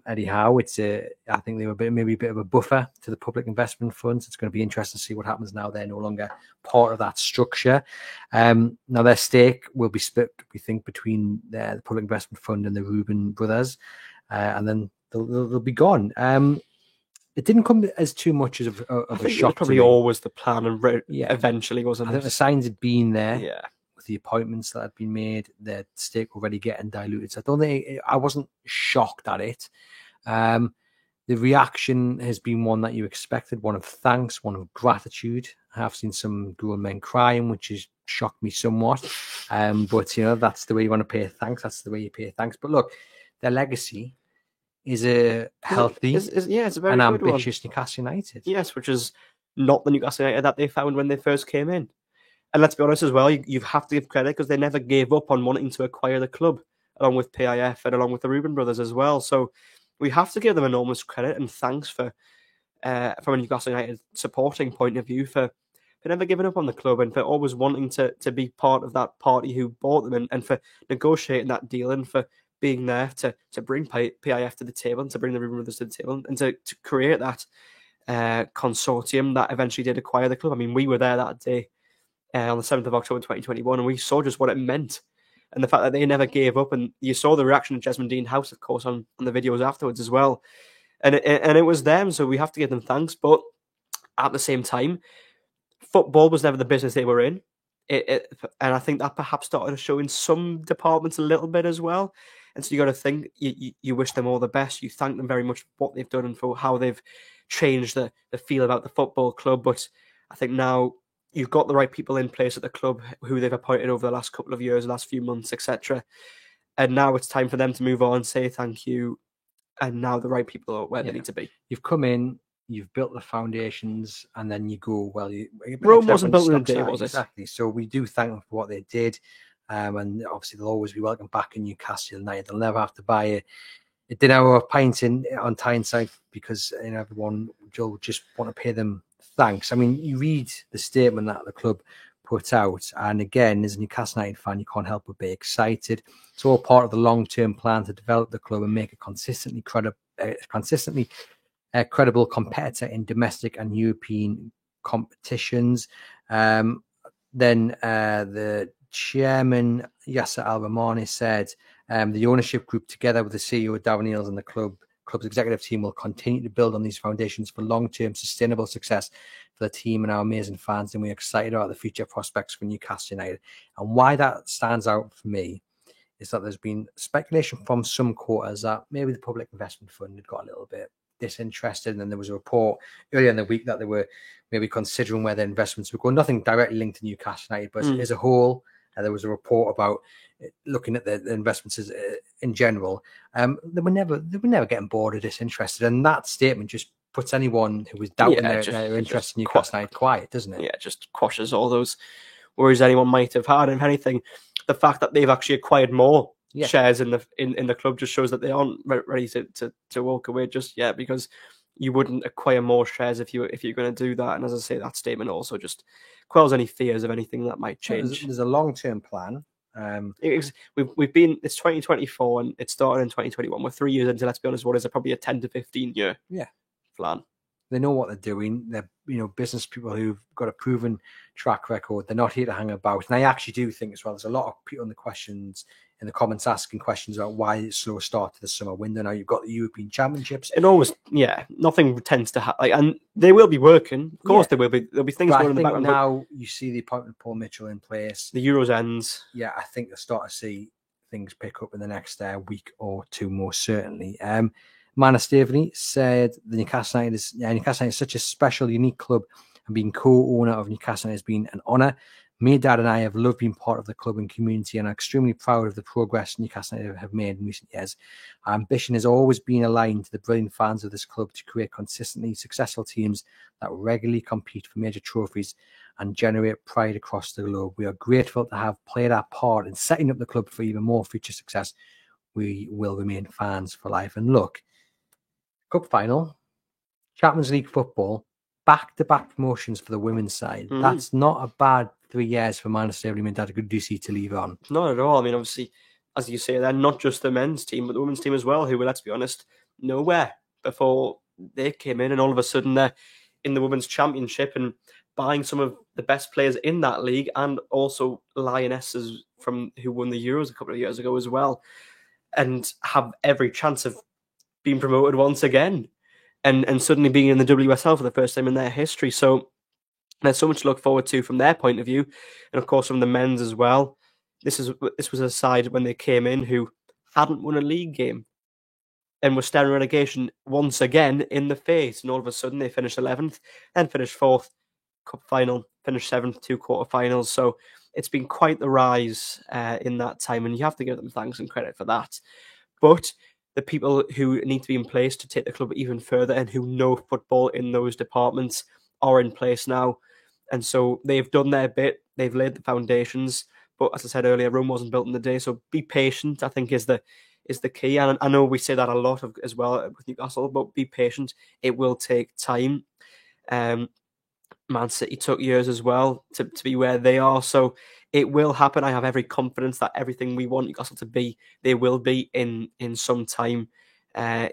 Eddie Howe. I think they were maybe a bit of a buffer to the public investment funds. It's going to be interesting to see what happens now. They're no longer part of that structure. Now their stake will be split, we think, between the public investment fund and the Reuben brothers, and then they'll be gone. It didn't come as too much of a shock. It was probably always the plan, and eventually wasn't. I think the signs had been there. Yeah. The appointments that had been made, their stake already getting diluted. So I wasn't shocked at it. The reaction has been one that you expected, one of thanks, one of gratitude. I have seen some grown men crying, which has shocked me somewhat. But that's the way you want to pay thanks. That's the way you pay thanks. But look, their legacy is a healthy it's a very and good ambitious one. Newcastle United. Yes, which is not the Newcastle United that they found when they first came in. And let's be honest as well, you have to give credit because they never gave up on wanting to acquire the club, along with PIF and along with the Reuben brothers as well. So we have to give them enormous credit and thanks for, from a Newcastle United supporting point of view, for never giving up on the club and for always wanting to be part of that party who bought them and for negotiating that deal and for being there to bring PIF to the table and to bring the Reuben brothers to the table and to create that consortium that eventually did acquire the club. I mean, we were there that day. On the 7th of October 2021, and we saw just what it meant. And the fact that they never gave up, and you saw the reaction of Jesmond Dean House, of course, on the videos afterwards as well. And it was them, so we have to give them thanks. But at the same time, football was never the business they were in. And I think that perhaps started to show in some departments a little bit as well. And so you got to think, you wish them all the best. You thank them very much for what they've done and for how they've changed the feel about the football club. But I think now you've got the right people in place at the club who they've appointed over the last couple of years, last few months, etc. And now it's time for them to move on, say thank you. And now the right people are where they need to be. You've come in, you've built the foundations, and then you go, well, Rome wasn't built in a day, was it? Exactly. So we do thank them for what they did. And obviously they'll always be welcome back in Newcastle United. They'll never have to buy a dinner or a pint on Tyneside because everyone will just want to pay them thanks. I mean, you read the statement that the club put out, and again, as a Newcastle United fan, you can't help but be excited. It's all part of the long-term plan to develop the club and make a consistently credible competitor in domestic and European competitions. Then the chairman, Yasser Al-Rahmani, said the ownership group, together with the CEO, Darren Eales, and the club's executive team, will continue to build on these foundations for long-term sustainable success for the team and our amazing fans. And we're excited about the future prospects for Newcastle United. And why that stands out for me is that there's been speculation from some quarters that maybe the Public Investment Fund had got a little bit disinterested, and then there was a report earlier in the week that they were maybe considering where their investments would go. Nothing directly linked to Newcastle United, but as a whole, there was a report about looking at the investments in general. They were never getting bored or disinterested, and that statement just puts anyone who was doubting their interest in Newcastle United quiet, doesn't it? Yeah, it just quashes all those worries anyone might have had. And if anything, the fact that they've actually acquired more shares in the club just shows that they aren't ready to walk away just yet, because you wouldn't acquire more shares if you're going to do that. And as I say, that statement also just quells any fears of anything that might change. There's a long-term plan. It's 2024 and it started in 2021. We're 3 years into, let's be honest, what is probably a 10 to 15 year plan. They know what they're doing. They're business people who've got a proven track record. They're not here to hang about. And I actually do think as well, there's a lot of people in the comments asking questions about why it's slow start to the summer window. Now you've got the European Championships. It always, nothing tends to happen. And they will be working. Of course, there'll be things going in the background. Now you see the appointment of Paul Mitchell in place. The Euros ends. Yeah, I think they'll start to see things pick up in the next week or two, most certainly. Mana Staveney said the Newcastle United is such a special, unique club, and being co-owner of Newcastle United has been an honour. Me, Dad, and I have loved being part of the club and community, and are extremely proud of the progress Newcastle United have made in recent years. Our ambition has always been aligned to the brilliant fans of this club to create consistently successful teams that regularly compete for major trophies and generate pride across the globe. We are grateful to have played our part in setting up the club for even more future success. We will remain fans for life. And look, Cup final, Champions League football, back-to-back promotions for the women's side. That's not a bad 3 years for Manchester United and Dad Goodisi to leave on. Not at all. I mean, obviously, as you say, they're not just the men's team, but the women's team as well, who were, let's be honest, nowhere before they came in, and all of a sudden they're in the Women's Championship and buying some of the best players in that league, and also Lionesses who won the Euros a couple of years ago as well, and have every chance of being promoted once again, and suddenly being in the WSL for the first time in their history. So there's so much to look forward to from their point of view, and of course from the men's as well. This was a side when they came in who hadn't won a league game and were staring relegation once again in the face, and all of a sudden they finished 11th, then finished 4th, cup final, finished 7th, 2 quarterfinals. So it's been quite the rise in that time, and you have to give them thanks and credit for that. But the people who need to be in place to take the club even further and who know football in those departments are in place now. And so they've done their bit. They've laid the foundations. But as I said earlier, Rome wasn't built in a day. So be patient, I think, is the key. And I know we say that a lot as well with Newcastle, but be patient. It will take time. Man City took years as well to be where they are. So it will happen. I have every confidence that everything we want Newcastle to be, they will be in some time.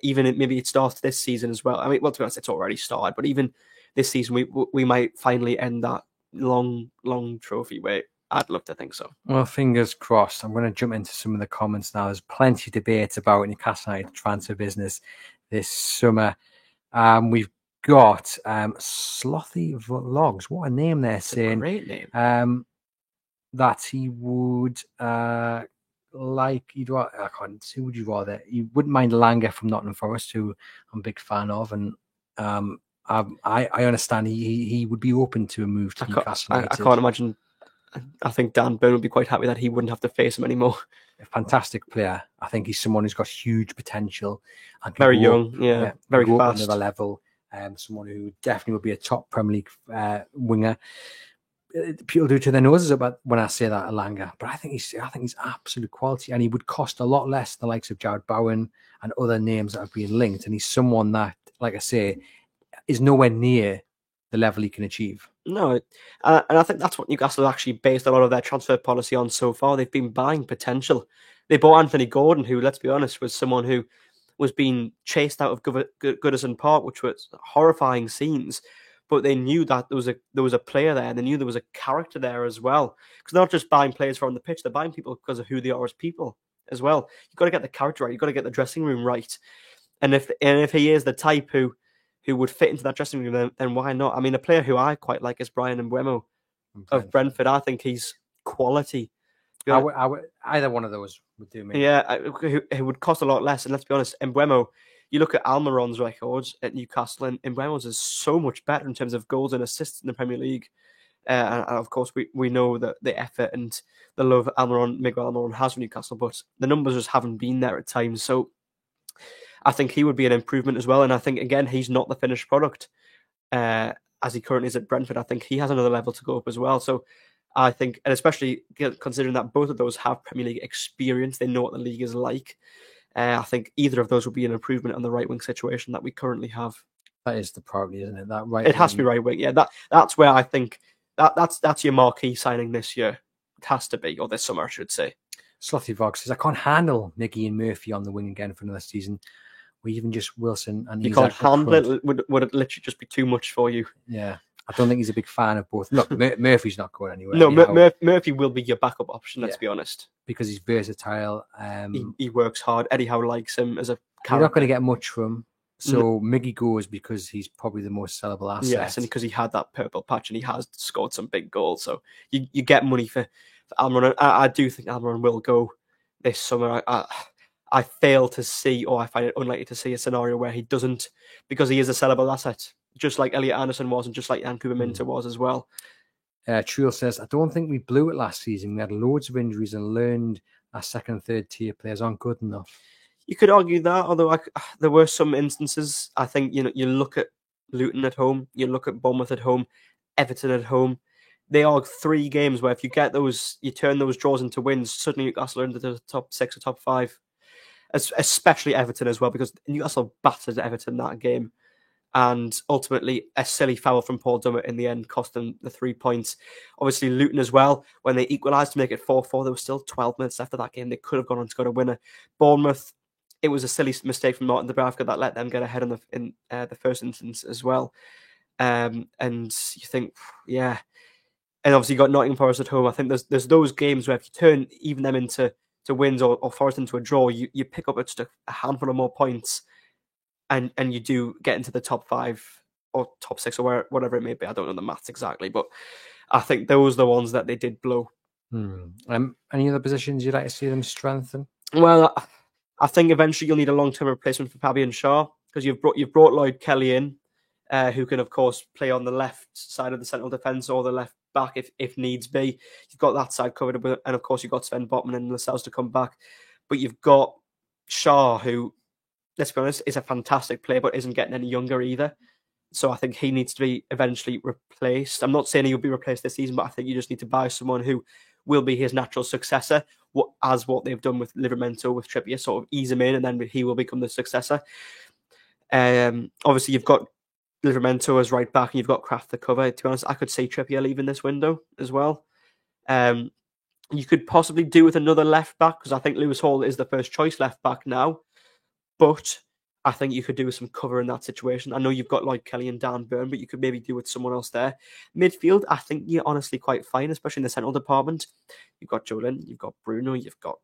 Even maybe it starts this season as well. I mean, well, to be honest, it's already started. But even this season, we might finally end that long trophy wait. I'd love to think so. Well, fingers crossed. I'm going to jump into some of the comments now. There's plenty of debate about Newcastle United transfer business this summer. We've got Slothy Vlogs. What a name they're It's a saying. great name. That he would like. I can't see. Would you rather? He wouldn't mind Langer from Nottingham Forest, who I'm a big fan of, and I understand he would be open to a move to Newcastle United. I can't imagine. I think Dan Burn would be quite happy that he wouldn't have to face him anymore. A fantastic player. I think he's someone who's got huge potential and very young, very go fast. up another level. Someone who definitely would be a top Premier League winger. People do to their noses about when I say that Elanga, but I think he's absolute quality, and he would cost a lot less than the likes of Jared Bowen and other names that have been linked. And he's someone that, like I say, is nowhere near the level he can achieve. No, and I think that's what Newcastle have actually based a lot of their transfer policy on so far. They've been buying potential. They bought Anthony Gordon, who, let's be honest, was someone who was being chased out of Goodison Park, which was horrifying scenes. But they knew that there was a player there, and they knew there was a character there as well. Because they're not just buying players from the pitch; they're buying people because of who they are as people as well. You've got to get the character right. You've got to get the dressing room right. And if he is the type who would fit into that dressing room, then why not? I mean, a player who I quite like is Bryan Mbeumo of Brentford. I think he's quality. Either one of those would do me. Yeah, it would cost a lot less. And let's be honest, Mbeumo, you look at Almiron's records at Newcastle, and Mbeumo's is so much better in terms of goals and assists in the Premier League. And of course, we know that the effort and the love Miguel Almiron has for Newcastle, but the numbers just haven't been there at times. So I think he would be an improvement as well. And I think, again, he's not the finished product as he currently is at Brentford. I think he has another level to go up as well. So I think, and especially considering that both of those have Premier League experience, they know what the league is like. I think either of those would be an improvement on the right wing situation that we currently have. That is the priority, isn't it? That right. It has to be right wing. Yeah, that's where I think that's your marquee signing this year. It has to be, or this summer, I should say. Slothy Vox says, I can't handle Miggy and Murphy on the wing again for another season. Or even just Wilson and you can't handle it. Would it literally just be too much for you? Yeah, I don't think he's a big fan of both. Look, Murphy's not going anywhere. No, Murphy will be your backup option. Let's be honest, because he's versatile. He works hard. Eddie Howe likes him as a character. You're not going to get much from him. So Miggy goes because he's probably the most sellable asset. Yes, and because he had that purple patch and he has scored some big goals. So you get money for Almiron. I do think Almiron will go this summer. I fail to see, or I find it unlikely to see a scenario where he doesn't, because he is a sellable asset, just like Elliot Anderson was and just like Yankuba Minter was as well. Triel says, I don't think we blew it last season. We had loads of injuries and learned our second and third tier players aren't good enough. You could argue that, although there were some instances. I think, you look at Luton at home, you look at Bournemouth at home, Everton at home. They are 3 games where if you get those, you turn those draws into wins, suddenly Newcastle are into the top 6 or top 5. Especially Everton as well, because Newcastle battered Everton that game. And ultimately, a silly foul from Paul Dummett in the end cost them the 3 points. Obviously, Luton as well, when they equalised to make it 4-4, there was still 12 minutes left of that game. They could have gone on to get a winner. Bournemouth, it was a silly mistake from Martin Dubravka that let them get ahead in the first instance as well. And you think, yeah. And obviously, you got Nottingham Forest at home. I think there's those games where if you turn even them into wins or Forest into a draw, you pick up just a handful of more points, and you do get into the top 5 or top 6 or whatever it may be. I don't know the maths exactly, but I think those are the ones that they did blow. Any other positions you'd like to see them strengthen? Well, I think eventually you'll need a long-term replacement for Fabian Schär, because you've brought Lloyd Kelly in, who can of course play on the left side of the central defence or the left back if needs be. You've got that side covered, and of course you've got Sven Botman and Lascelles to come back. But you've got Schär, who, let's be honest, is a fantastic player, but isn't getting any younger either. So I think he needs to be eventually replaced. I'm not saying he'll be replaced this season, but I think you just need to buy someone who will be his natural successor, as what they've done with Livramento, with Trippier, sort of ease him in, and then he will become the successor. Obviously, you've got Livramento as right back, and you've got Kraft to cover. To be honest, I could see Trippier leaving this window as well. You could possibly do with another left back, because I think Lewis Hall is the first choice left back now. But I think you could do with some cover in that situation. I know you've got Lloyd Kelly and Dan Burn, but you could maybe do with someone else there. Midfield, I think you're honestly quite fine, especially in the central department. You've got Joe Lynn, you've got Bruno, you've got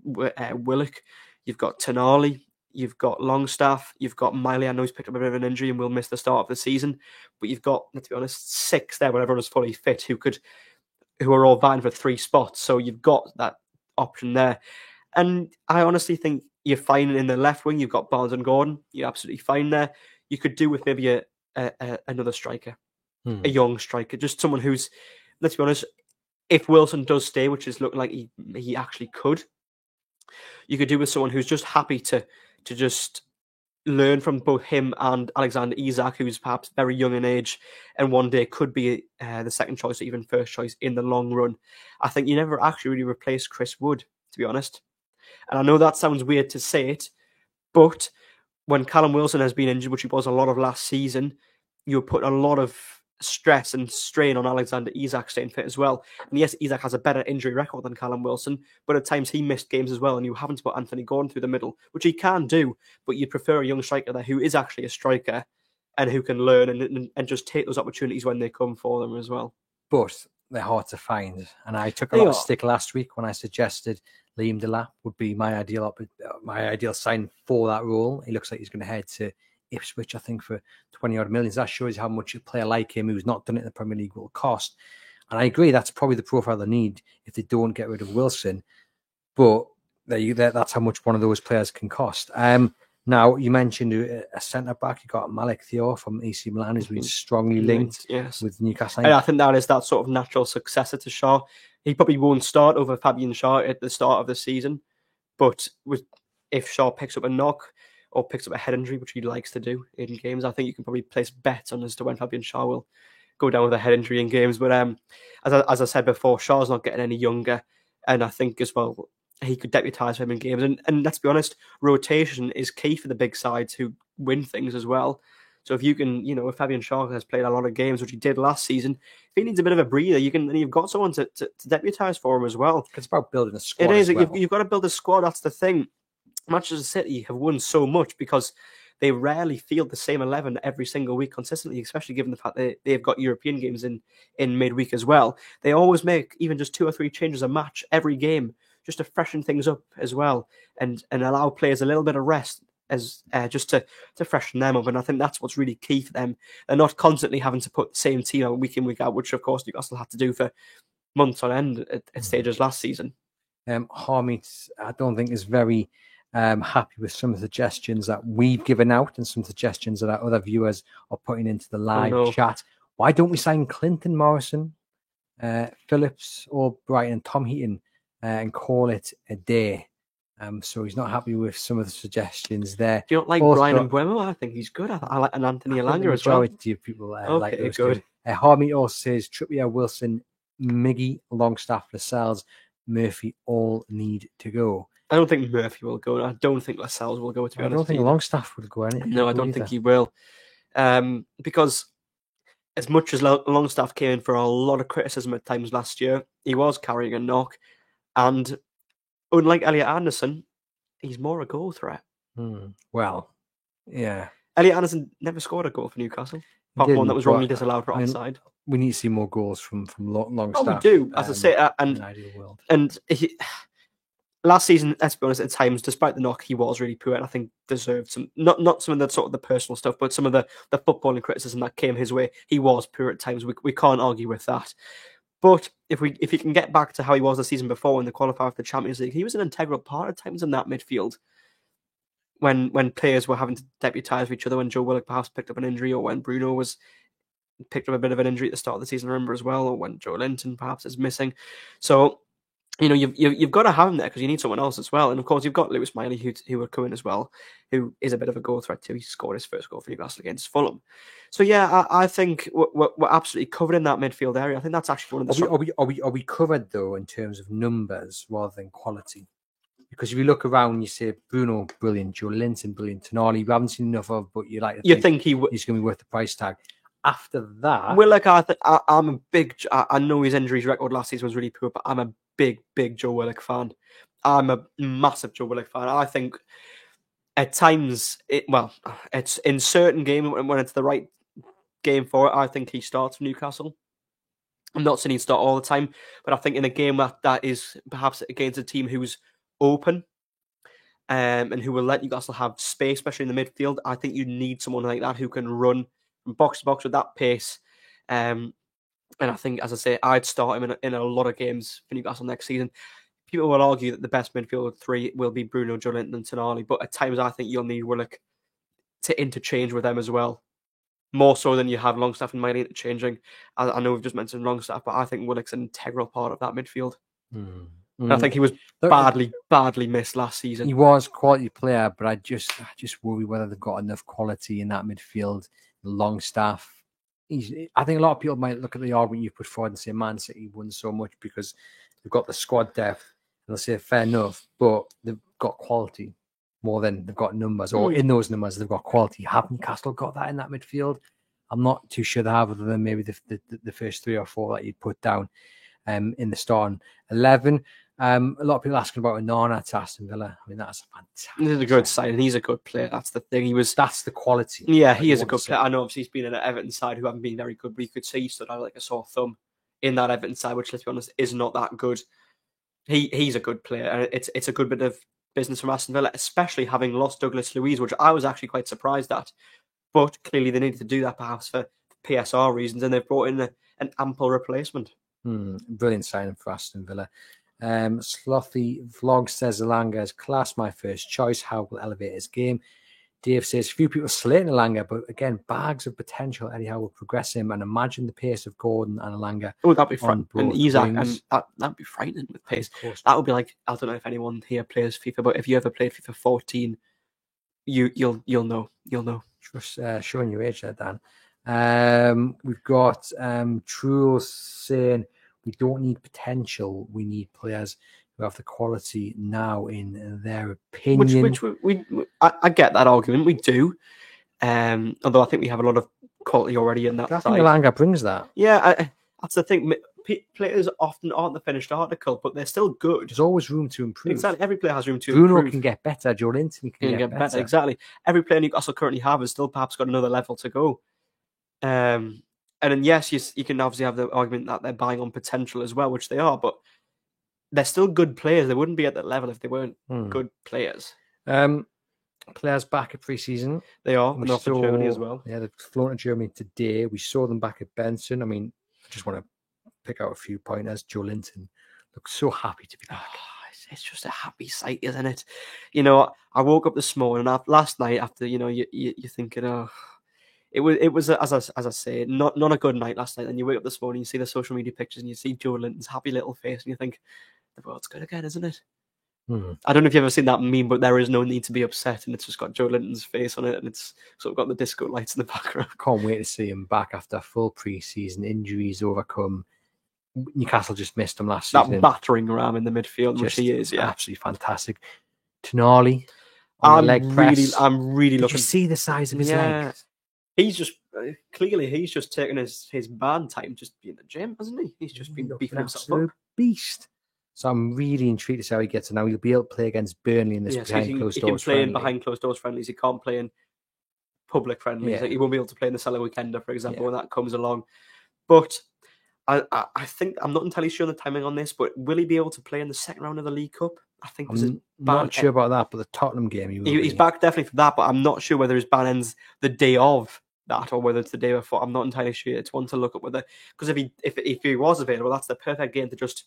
Willock, you've got Tonali, you've got Longstaff, you've got Miley. I know he's picked up a bit of an injury and will miss the start of the season, but you've got, let's be honest, 6 there when everyone is fully fit who are all vying for 3 spots. So you've got that option there. And I honestly think you're fine in the left wing. You've got Barnes and Gordon. You're absolutely fine there. You could do with maybe another striker, a young striker, just someone who's, let's be honest, if Wilson does stay, which is looking like he actually could, you could do with someone who's just happy to just learn from both him and Alexander Isak, who's perhaps very young in age and one day could be the second choice or even first choice in the long run. I think you never actually really replaced Chris Wood, to be honest. And I know that sounds weird to say it, but when Callum Wilson has been injured, which he was a lot of last season, you put a lot of stress and strain on Alexander Isak staying fit as well. And yes, Isak has a better injury record than Callum Wilson, but at times he missed games as well, and you haven't put Anthony Gordon through the middle, which he can do, but you'd prefer a young striker there who is actually a striker and who can learn and just take those opportunities when they come for them as well. But they're hard to find, and I took a lot of stick last week when I suggested Liam Delap would be my ideal sign for that role. He looks like he's going to head to Ipswich, I think, for 20-odd million. That shows how much a player like him, who's not done it in the Premier League, will cost. And I agree, that's probably the profile they need if they don't get rid of Wilson. But that's how much one of those players can cost. Now, you mentioned a centre-back. You got Malik Thiaw from AC Milan, who's been strongly linked with Newcastle. And I think that is that sort of natural successor to Shaw. He probably won't start over Fabian Schär at the start of the season. But if Shaw picks up a knock or picks up a head injury, which he likes to do in games, I think you can probably place bets on as to when Fabian Schär will go down with a head injury in games. But as I said before, Shaw's not getting any younger. And I think as well, he could deputise for him in games. And let's be honest, rotation is key for the big sides who win things as well. So if you can, if Fabian Schär has played a lot of games, which he did last season, if he needs a bit of a breather, you've got someone to deputise for him as well. It's about building a squad. It is. As well. You've got to build a squad. That's the thing. Manchester City have won so much because they rarely field the same 11 every single week consistently, especially given the fact that they've got European games in midweek as well. They always make even just 2 or 3 changes a match every game just to freshen things up as well and allow players a little bit of rest as just to freshen them up. And I think that's what's really key for them. They're not constantly having to put the same team out week in, week out, which of course Newcastle had to do for months on end at stages last season. Harmeet, I don't think is very happy with some of the suggestions that we've given out and some suggestions that our other viewers are putting into the live chat. Why don't we sign Clinton Morrison, Phillips, or Brighton and Tom Heaton and call it a day? So he's not happy with some of the suggestions there. Do you not like Brian Mbeumo? I think he's good. I like an Anthony Elanga as well. Majority of people like those good. Harmeet also says Trippier, Wilson, Miggy, Longstaff, Lascelles, Murphy all need to go. I don't think Murphy will go. I don't think Lascelles will go, to be honest. I don't think Longstaff would go. No, I don't think he will. Because as much as Longstaff came in for a lot of criticism at times last year, he was carrying a knock. And unlike Elliot Anderson, he's more a goal threat. Well, yeah. Elliot Anderson never scored a goal for Newcastle. Apart from one that was wrongly disallowed for offside. We need to see more goals from Longstaff. Oh, we do, as I say. In an ideal world. And last season, let's be honest, at times, despite the knock, he was really poor and I think deserved some, not some of the sort of the personal stuff, but some of the footballing criticism that came his way. He was poor at times. We can't argue with that. But if he can get back to how he was the season before in the qualifier for the Champions League, he was an integral part at times in that midfield. When players were having to deputise for each other, when Joe Willock perhaps picked up an injury, or when Bruno was picked up a bit of an injury at the start of the season, I remember as well, or when Joe Linton perhaps is missing. So, you've got to have him there because you need someone else as well. And of course, you've got Lewis Miley who will come in as well, who is a bit of a goal threat too. He scored his first goal for Newcastle against Fulham. So yeah, I think we're absolutely covered in that midfield area. I think that's actually one of the. Are we covered though in terms of numbers rather than quality? Because if you look around, you say Bruno brilliant, Joe Linton brilliant, Tonali we haven't seen enough of, but you think he's going to be worth the price tag. After that, well, I'm a big. I know his injuries record last season was really poor, but I'm a big Joe Willock fan. I'm a massive Joe Willock fan. I think at times, it's in certain games when it's the right game for it, I think he starts for Newcastle. I'm not saying he'd start all the time, but I think in a game that is perhaps against a team who's open and who will let Newcastle have space, especially in the midfield. I think you need someone like that who can run from box to box with that pace. And I think, as I say, I'd start him in a lot of games for Newcastle next season. People will argue that the best midfield three will be Bruno, Joelinton and Tonali, but at times I think you'll need Willock to interchange with them as well. More so than you have Longstaff and Miley interchanging. I know we've just mentioned Longstaff, but I think Willock's an integral part of that midfield. I think he was badly missed last season. He was a quality player, but I just worry whether they've got enough quality in that midfield. Longstaff. I think a lot of people might look at the argument you put forward and say Man City won so much because they've got the squad depth. And they'll say fair enough, but they've got quality more than they've got numbers, or in those numbers they've got quality. Have Newcastle got that in that midfield? I'm not too sure they have, other than maybe the first 3 or 4 that you'd put down in the starting 11. A lot of people asking about Onana to Aston Villa. I mean, that's a fantastic. He's a good sign. He's a good player. That's the thing. That's the quality. Yeah, he is a good player. I know obviously he's been in an Everton side who haven't been very good, but you could say he stood out like a sore thumb in that Everton side, which, let's be honest, is not that good. He's a good player, and it's a good bit of business from Aston Villa, especially having lost Douglas Luiz, which I was actually quite surprised at. But clearly they needed to do that perhaps for PSR reasons, and they've brought in an ample replacement. Brilliant signing for Aston Villa. Slothy Vlog says Elanga is class, my first choice. How will elevate his game? Dave says few people slating Elanga, but again, bags of potential. Eddie Howe will progress him, and imagine the pace of Gordon and Elanga. Oh, that'd be frightening. And Isaac, and that'd be frightening with pace. That would be like, I don't know if anyone here plays FIFA, but if you ever played FIFA 14, you'll know. Just showing your age there, Dan. We've got Truel saying we don't need potential, we need players who have the quality now, in their opinion. Which I get that argument. We do, although I think we have a lot of quality already in that. I think Elanga brings that. Yeah, that's the thing. Players often aren't the finished article, but they're still good. There's always room to improve. Exactly, every player has room to improve. Bruno can get better. Joelinton can get better. Exactly, every player Newcastle currently have has still perhaps got another level to go. And then yes, you can obviously have the argument that they're buying on potential as well, which they are, but they're still good players. They wouldn't be at that level if they weren't good players. Players back at pre-season. They are. They're off to Germany as well. Yeah, they've flown to Germany today. We saw them back at Benson. I mean, I just want to pick out a few pointers. Joelinton looks so happy to be back. It's just a happy sight, isn't it? You know, I woke up this morning, last night after, you know, you're thinking, oh, it was as I say, not a good night last night. And you wake up this morning, you see the social media pictures, and you see Joelinton's happy little face, and you think, the world's good again, isn't it? I don't know if you've ever seen that meme, but there is no need to be upset, and it's just got Joelinton's face on it, and it's sort of got the disco lights in the background. Can't wait to see him back after full pre-season, injuries overcome. Newcastle just missed him last season. That battering ram in the midfield, which he is, yeah, absolutely fantastic. Tonali on the leg press. I'm really looking. Did you see the size of his legs? He's just clearly taken his band time just being in the gym, hasn't he? He's just been beefing himself up. Beast. So I'm really intrigued to see how he gets it now. He'll be able to play against Burnley in this behind closed doors. He can play in behind closed doors friendlies. He can't play in public friendlies. Like, he won't be able to play in the Cellar Weekender, for example, when that comes along. But I think, I'm not entirely sure on the timing on this, but will he be able to play in the second round of the League Cup? I think I'm not sure about that, but the Tottenham game he's back definitely for that, but I'm not sure whether his ban ends the day of that or whether it's the day before. I'm not entirely sure. It's one to look up whether, because if he was available, that's the perfect game to just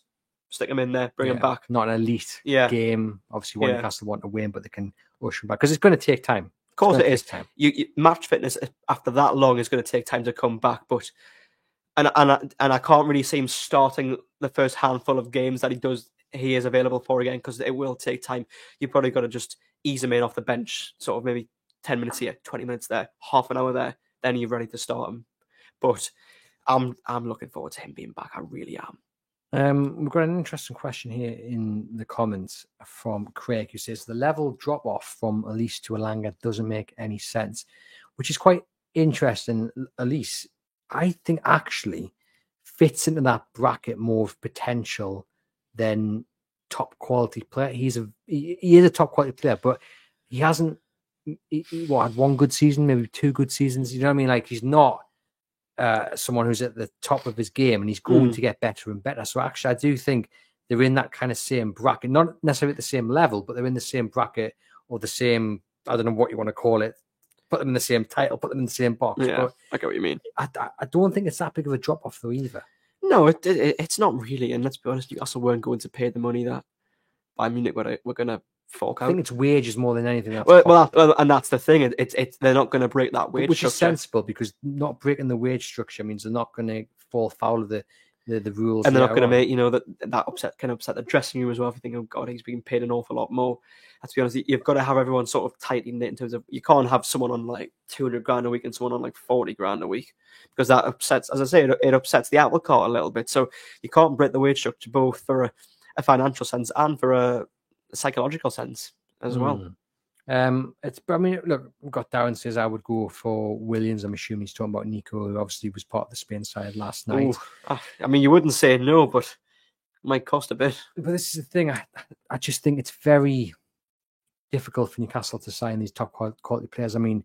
stick him in there, bring him back. Not an elite game. Obviously, Newcastle want to win, but they can push him back because it's going to take time. Of course, it is. You match fitness after that long is going to take time to come back, but and I can't really see him starting the first handful of games that he is available for again, because it will take time. You probably got to just ease him in off the bench, sort of maybe 10 minutes here, 20 minutes there, half an hour there, then you're ready to start him. But I'm looking forward to him being back. I really am. We've got an interesting question here in the comments from Craig, who says the level drop off from Elise to Elanga doesn't make any sense, which is quite interesting. Elise, I think, actually fits into that bracket more of potential than top quality player. He is a top quality player, but he hasn't had one good season, maybe 2 good seasons. You know what I mean? Like, he's not someone who's at the top of his game, and he's going to get better and better. So actually, I do think they're in that kind of same bracket, not necessarily at the same level, but they're in the same bracket or the same, I don't know what you want to call it, put them in the same title, put them in the same box. Yeah, but I get what you mean. I don't think it's that big of a drop off though either. No, it's not really. And let's be honest, Newcastle weren't going to pay the money that Bayern Munich were going to fork out. I think it's wages more than anything else. Well, and that's the thing. It's they're not going to break that wage which structure. is sensible, because not breaking the wage structure means they're not going to fall foul of the rules, and they're not going to make that can upset the dressing room as well. If you think, oh God, he's being paid an awful lot more. To be honest, you've got to have everyone sort of tightly knit in terms of, you can't have someone on like 200 grand a week and someone on like 40 grand a week, because that upsets, as I say, it upsets the apple cart a little bit. So you can't break the wage structure both for a financial sense and for a psychological sense as well. I mean, look, we've got Darren says I would go for Williams. I'm assuming he's talking about Nico, who obviously was part of the Spain side last night. I mean, you wouldn't say no, but it might cost a bit. But this is the thing. I just think it's very difficult for Newcastle to sign these top quality players. I mean,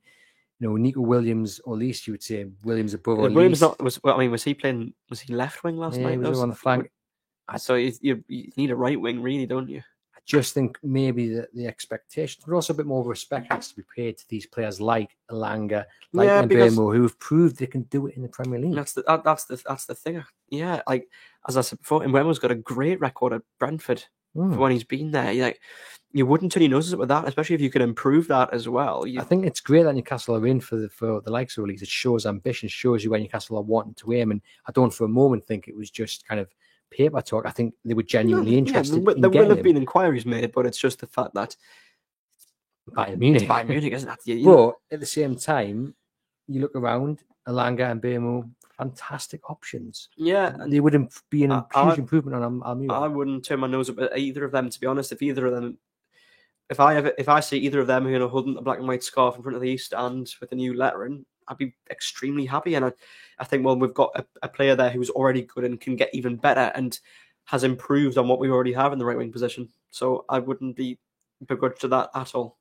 Nico Williams, or at least you would say Williams above. Williams was he playing? Was he left wing last night? He was on the flank. So you need a right wing, really, don't you? I just think maybe the expectations, but also a bit more respect has to be paid to these players like Elanga, like Mbeumo, who have proved they can do it in the Premier League. That's the thing. Yeah, like as I said before, Mbeumo's got a great record at Brentford for when he's been there. You wouldn't turn your noses up with that, especially if you could improve that as well. I think it's great that Newcastle are in for the likes of leagues. It shows ambition, shows you where Newcastle are wanting to aim, and I don't for a moment think it was just kind of paper talk. I think they were genuinely interested. There will have been inquiries made, but it's just the fact that Bayern Munich, isn't that? But at the same time, you look around, Elanga and Mbeumo, fantastic options. Yeah, they would be a huge improvement on Almiron. I wouldn't turn my nose up at either of them, to be honest. If I see either of them, holding a black and white scarf in front of the East Stand with a new lettering, I'd be extremely happy. And I think, well, we've got a player there who's already good and can get even better and has improved on what we already have in the right wing position. So I wouldn't be begrudged to that at all.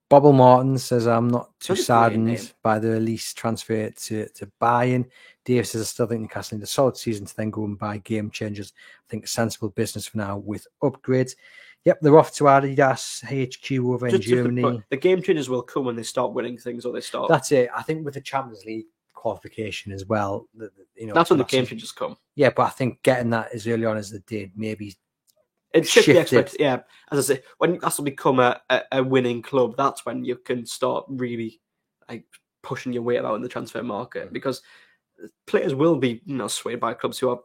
Bobble Martin says, I'm not too saddened by the release transfer to Bayern. Dave says, I still think Newcastle need a solid season to then go and buy game changers. I think a sensible business for now with upgrades. Yep, they're off to Adidas HQ over in Germany. The game changers will come when they start winning things, or they start. That's it. I think with the Champions League qualification as well, that's when the game changers come. Yeah, but I think getting that as early on as they did, maybe it should be expected. Yeah, as I say, when Newcastle become a winning club, that's when you can start really pushing your weight out in the transfer market, because players will be swayed by clubs who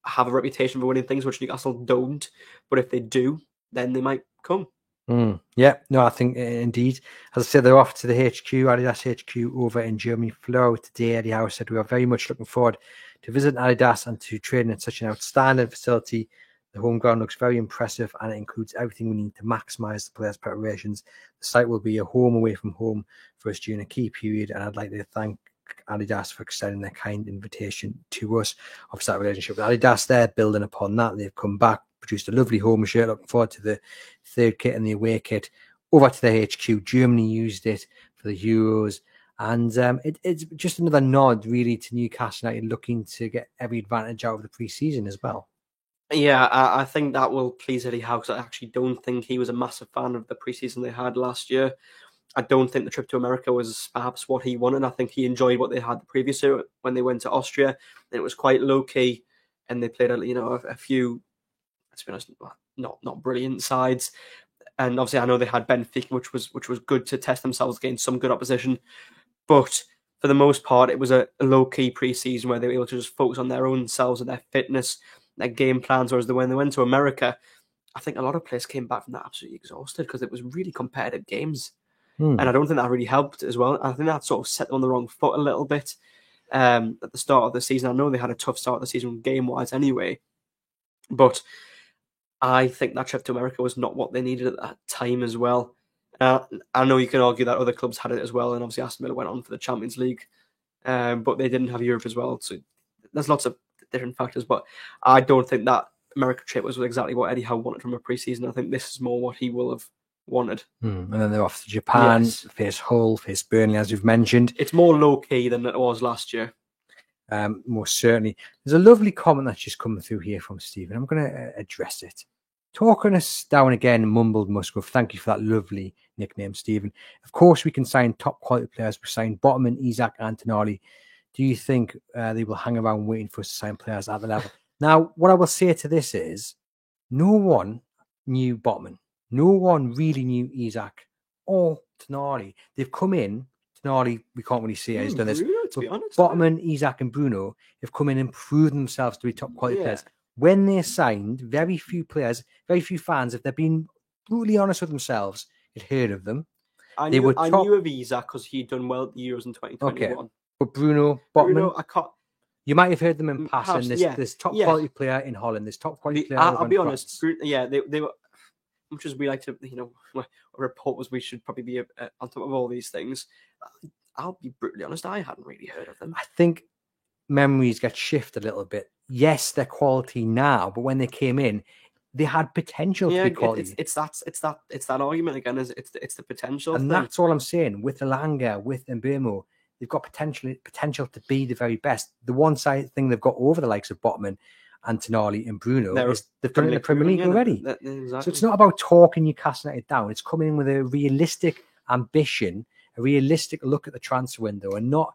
have a reputation for winning things, which Newcastle don't. But if they do, then they might come. Yeah, no, I think indeed. As I said, they're off to the HQ, Adidas HQ over in Germany. Flew out today. Eddie Howe said, we are very much looking forward to visiting Adidas and to training in such an outstanding facility. The home ground looks very impressive, and it includes everything we need to maximise the players' preparations. The site will be a home away from home for us during a key period, and I'd like to thank Adidas for extending their kind invitation to us. Obviously, that relationship with Adidas, they're building upon that. They've come back, produced a lovely home shirt. Looking forward to the third kit and the away kit. Over to the HQ, Germany used it for the Euros. And it's just another nod, really, to Newcastle United looking to get every advantage out of the pre-season as well. Yeah, I think that will please Eddie Howe, because I actually don't think he was a massive fan of the pre-season they had last year. I don't think the trip to America was perhaps what he wanted. I think he enjoyed what they had the previous year when they went to Austria. And it was quite low-key, and they played a few, let's be honest, not brilliant sides. And obviously I know they had Benfica, which was good to test themselves against some good opposition. But for the most part, it was a low-key pre-season where they were able to just focus on their own selves and their fitness, their game plans. Whereas when they went to America, I think a lot of players came back from that absolutely exhausted, because it was really competitive games. And I don't think that really helped as well. I think that sort of set them on the wrong foot a little bit at the start of the season. I know they had a tough start of the season game-wise anyway, but I think that trip to America was not what they needed at that time as well. I know you can argue that other clubs had it as well, and obviously Aston Villa went on for the Champions League, but they didn't have Europe as well. So there's lots of different factors, but I don't think that America trip was exactly what Eddie Howe wanted from a pre-season. I think this is more what he will have wanted. And then they're off to Japan, face Hull, face Burnley, as you've mentioned. It's more low-key than it was last year. Most certainly. There's a lovely comment that's just coming through here from Stephen. I'm going to address it. Talking us down again, Mumbled Musgrove. Thank you for that lovely nickname, Stephen. Of course, we can sign top quality players. We signed Botman, Isak, and Tonali. Do you think they will hang around waiting for us to sign players at the level? Now, what I will say to this is, no one knew Botman. No one really knew Isak or Tonali. They've come in. Tonali, we can't really see how he's done this. Bruno, to be honest, Botman, Isak, and Bruno have come in and proven themselves to be top quality players. When they signed, very few players, very few fans, if they're being brutally honest with themselves, had heard of them. I knew of Isak because he'd done well at the Euros in 2021. Okay. But Bruno, Botman, I can't. You might have heard them in passing. There's top quality player in Holland. There's top quality player. I'll be honest. They were. Much as we like to, report as we should probably be on top of all these things. I'll be brutally honest. I hadn't really heard of them. I think memories get shifted a little bit. Yes, they're quality now, but when they came in, they had potential to be quality. It's that argument again. It's the potential, and that's all I'm saying. With Elanga, with Mbeumo, they've got potential to be the very best. The one side thing they've got over the likes of Botman and Tonali and Bruno is they've done it in the Premier League already. Exactly. So it's not about talking Newcastle United down. It's coming in with a realistic ambition, a realistic look at the transfer window, and not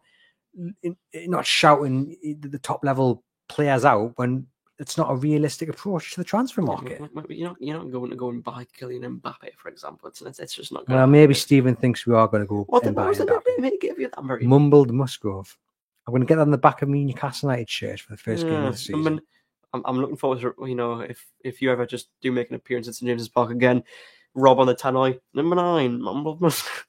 shouting the top level players out when it's not a realistic approach to the transfer market. You're not going to go and buy Kylian Mbappe, for example. It's just not. Well, maybe Stephen thinks we are going to go. What was the nickname give you that very Mumbled Musgrove? I'm going to get that on the back of me Newcastle United shirt for the first game of the season. I'm looking forward to if you ever just do make an appearance at St James's Park again, Rob on the tannoy, number 9, Mumbled Musgrove.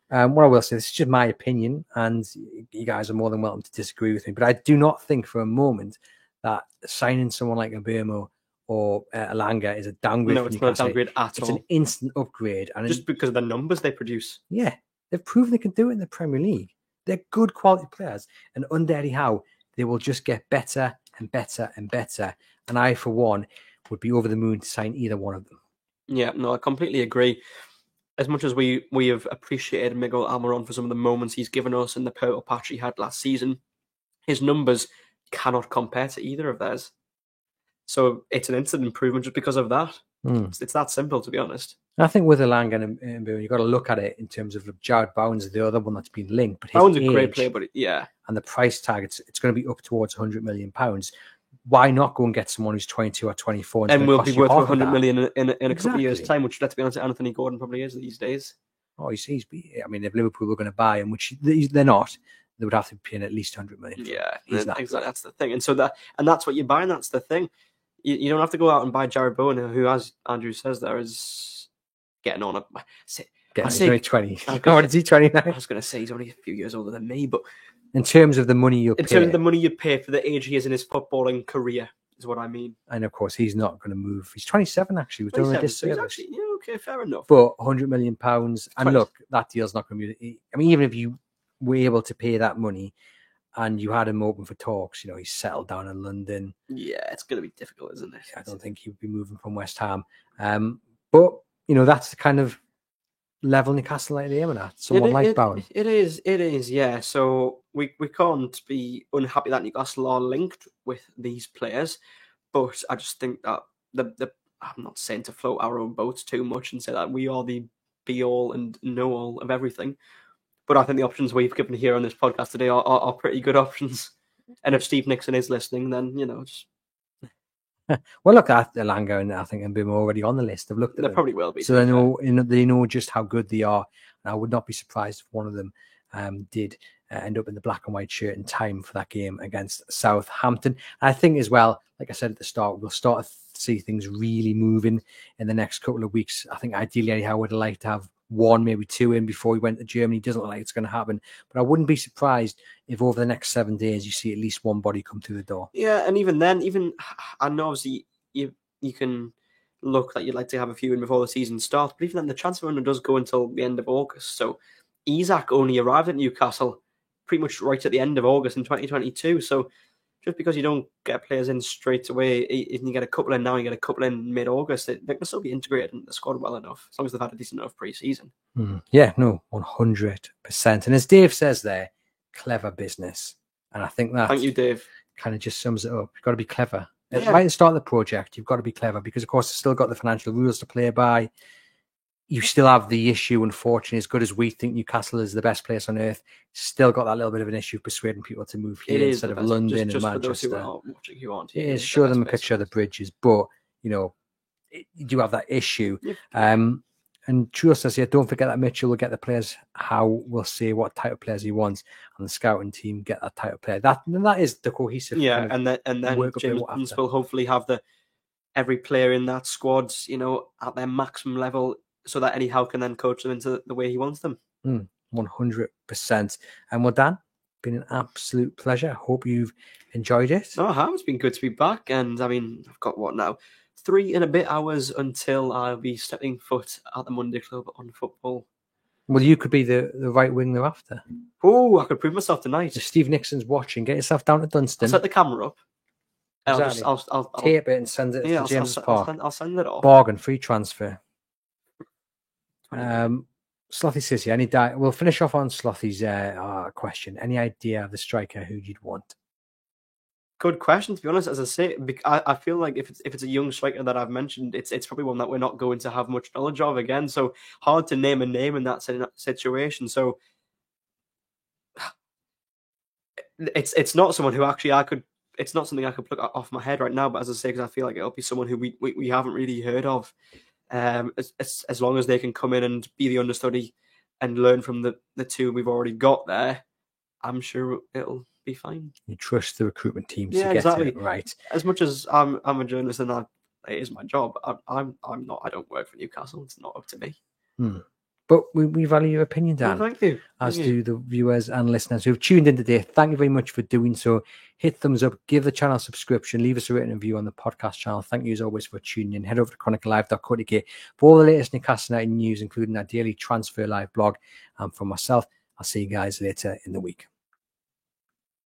What I will say, this is just my opinion, and you guys are more than welcome to disagree with me, but I do not think for a moment that signing someone like Mbeumo or Elanga is a downgrade. No, it's not a downgrade at all. It's an instant upgrade. And just because of the numbers they produce. Yeah, they've proven they can do it in the Premier League. They're good quality players, and under Eddie Howe, they will just get better and better and better. And I, for one, would be over the moon to sign either one of them. Yeah, no, I completely agree. As much as we have appreciated Miguel Almiron for some of the moments he's given us in the purple patch he had last season, his numbers cannot compare to either of theirs. So it's an instant improvement just because of that. It's that simple, to be honest. I think with Elanga and Mbeumo, you've got to look at it in terms of Jared Bowen's the other one that's been linked. But Bowen's a great player, but and the price tag, it's going to be up towards £100 million. Why not go and get someone who's 22 or 24 and will be worth 100 million in a couple of years' time? Which, let's be honest, Anthony Gordon probably is these days. Oh, he's I mean, if Liverpool were going to buy him, which they're not, they would have to be paying at least 100 million. Yeah, exactly. That's the thing, and that's what you're buying. That's the thing. You don't have to go out and buy Jared Bowen, who, as Andrew says, there is getting on. He's only 20. What is he, 29? I was going to say he's only a few years older than me, but in terms of the money you pay, for the age he is in his footballing career, is what I mean. And of course, he's not going to move. He's 27, actually. He was doing a disservice. Okay, fair enough. But £100 million, and look, that deal's not going to be. I mean, even if you were able to pay that money, and you had him open for talks, he's settled down in London. Yeah, it's going to be difficult, isn't it? I don't think he would be moving from West Ham. But that's the kind of level Newcastle United aiming at. Someone like Bowen. It is, yeah. So we can't be unhappy that Newcastle are linked with these players, but I just think that I'm not saying to float our own boats too much and say that we are the be all and know all of everything. But I think the options we've given here on this podcast today are pretty good options. And if Steve Nixon is listening, then just. Well, look at Elanga and I think Mbeumo already on the list. They've looked at them. Probably will be. So they know just how good they are. And I would not be surprised if one of them did end up in the black and white shirt in time for that game against Southampton. And I think as well, like I said at the start, we'll start to see things really moving in the next couple of weeks. I think ideally I would like to have one, maybe two in before he went to Germany. Doesn't look like it's going to happen, but I wouldn't be surprised if over the next 7 days you see at least one body come through the door. Yeah, and even then, I know obviously you can look that you'd like to have a few in before the season starts, but even then the transfer window does go until the end of August. So Isak only arrived at Newcastle pretty much right at the end of August in 2022. So just because you don't get players in straight away, if you get a couple in now, you get a couple in mid-August, they can still be integrated in the squad well enough, as long as they've had a decent enough pre-season. Yeah, no, 100%. And as Dave says there, clever business. And I think that Thank you, Dave. kind of just sums it up. You've got to be clever. Yeah. Right at the start of the project, you've got to be clever because, of course, you've still got the financial rules to play by. You still have the issue, unfortunately, as good as we think Newcastle is the best place on earth, still got that little bit of an issue persuading people to move here instead of London and just Manchester. For those who aren't watching, who aren't here, it is show them a picture of the bridges, but you do have that issue. Yep. And Trudeau says here, don't forget that Mitchell will get the players how we'll see what type of players he wants, and the scouting team get that type of player. That is the cohesive. Yeah, and then James Evans will hopefully have every player in that squad, at their maximum level, so that Eddie Howe can then coach them into the way he wants them. 100%. And well, Dan, been an absolute pleasure. Hope you've enjoyed it. No, I have. It's been good to be back, and I mean, I've got what now? 3 and a bit hours until I'll be stepping foot at the Monday Club on football. Well, you could be the right wing thereafter. Oh, I could prove myself tonight. If Steve Nixon's watching, get yourself down to Dunstan. I'll set the camera up. Exactly. I'll tape it and send it to James Park. I'll send it off. Bargain, free transfer. Slothy says here, we'll finish off on Slothy's question. Any idea of the striker who you'd want? Good question, to be honest. As I say, I feel like if it's a young striker that I've mentioned, it's probably one that we're not going to have much knowledge of again. So hard to name a name in that situation. So it's not someone who actually it's not something I could pluck off my head right now. But as I say, because I feel like it'll be someone who we haven't really heard of. As long as they can come in and be the understudy and learn from the two we've already got there, I'm sure it'll be fine. You trust the recruitment teams to get it right. As much as I'm a journalist and it is my job, I'm not. I don't work for Newcastle. It's not up to me. But we value your opinion, Dan. Well, thank you. As do the viewers and listeners who have tuned in today. Thank you very much for doing so. Hit thumbs up, give the channel a subscription, leave us a written review on the podcast channel. Thank you as always for tuning in. Head over to chroniclelive.co.uk for all the latest Newcastle United news, including our daily Transfer Live blog. And for myself, I'll see you guys later in the week.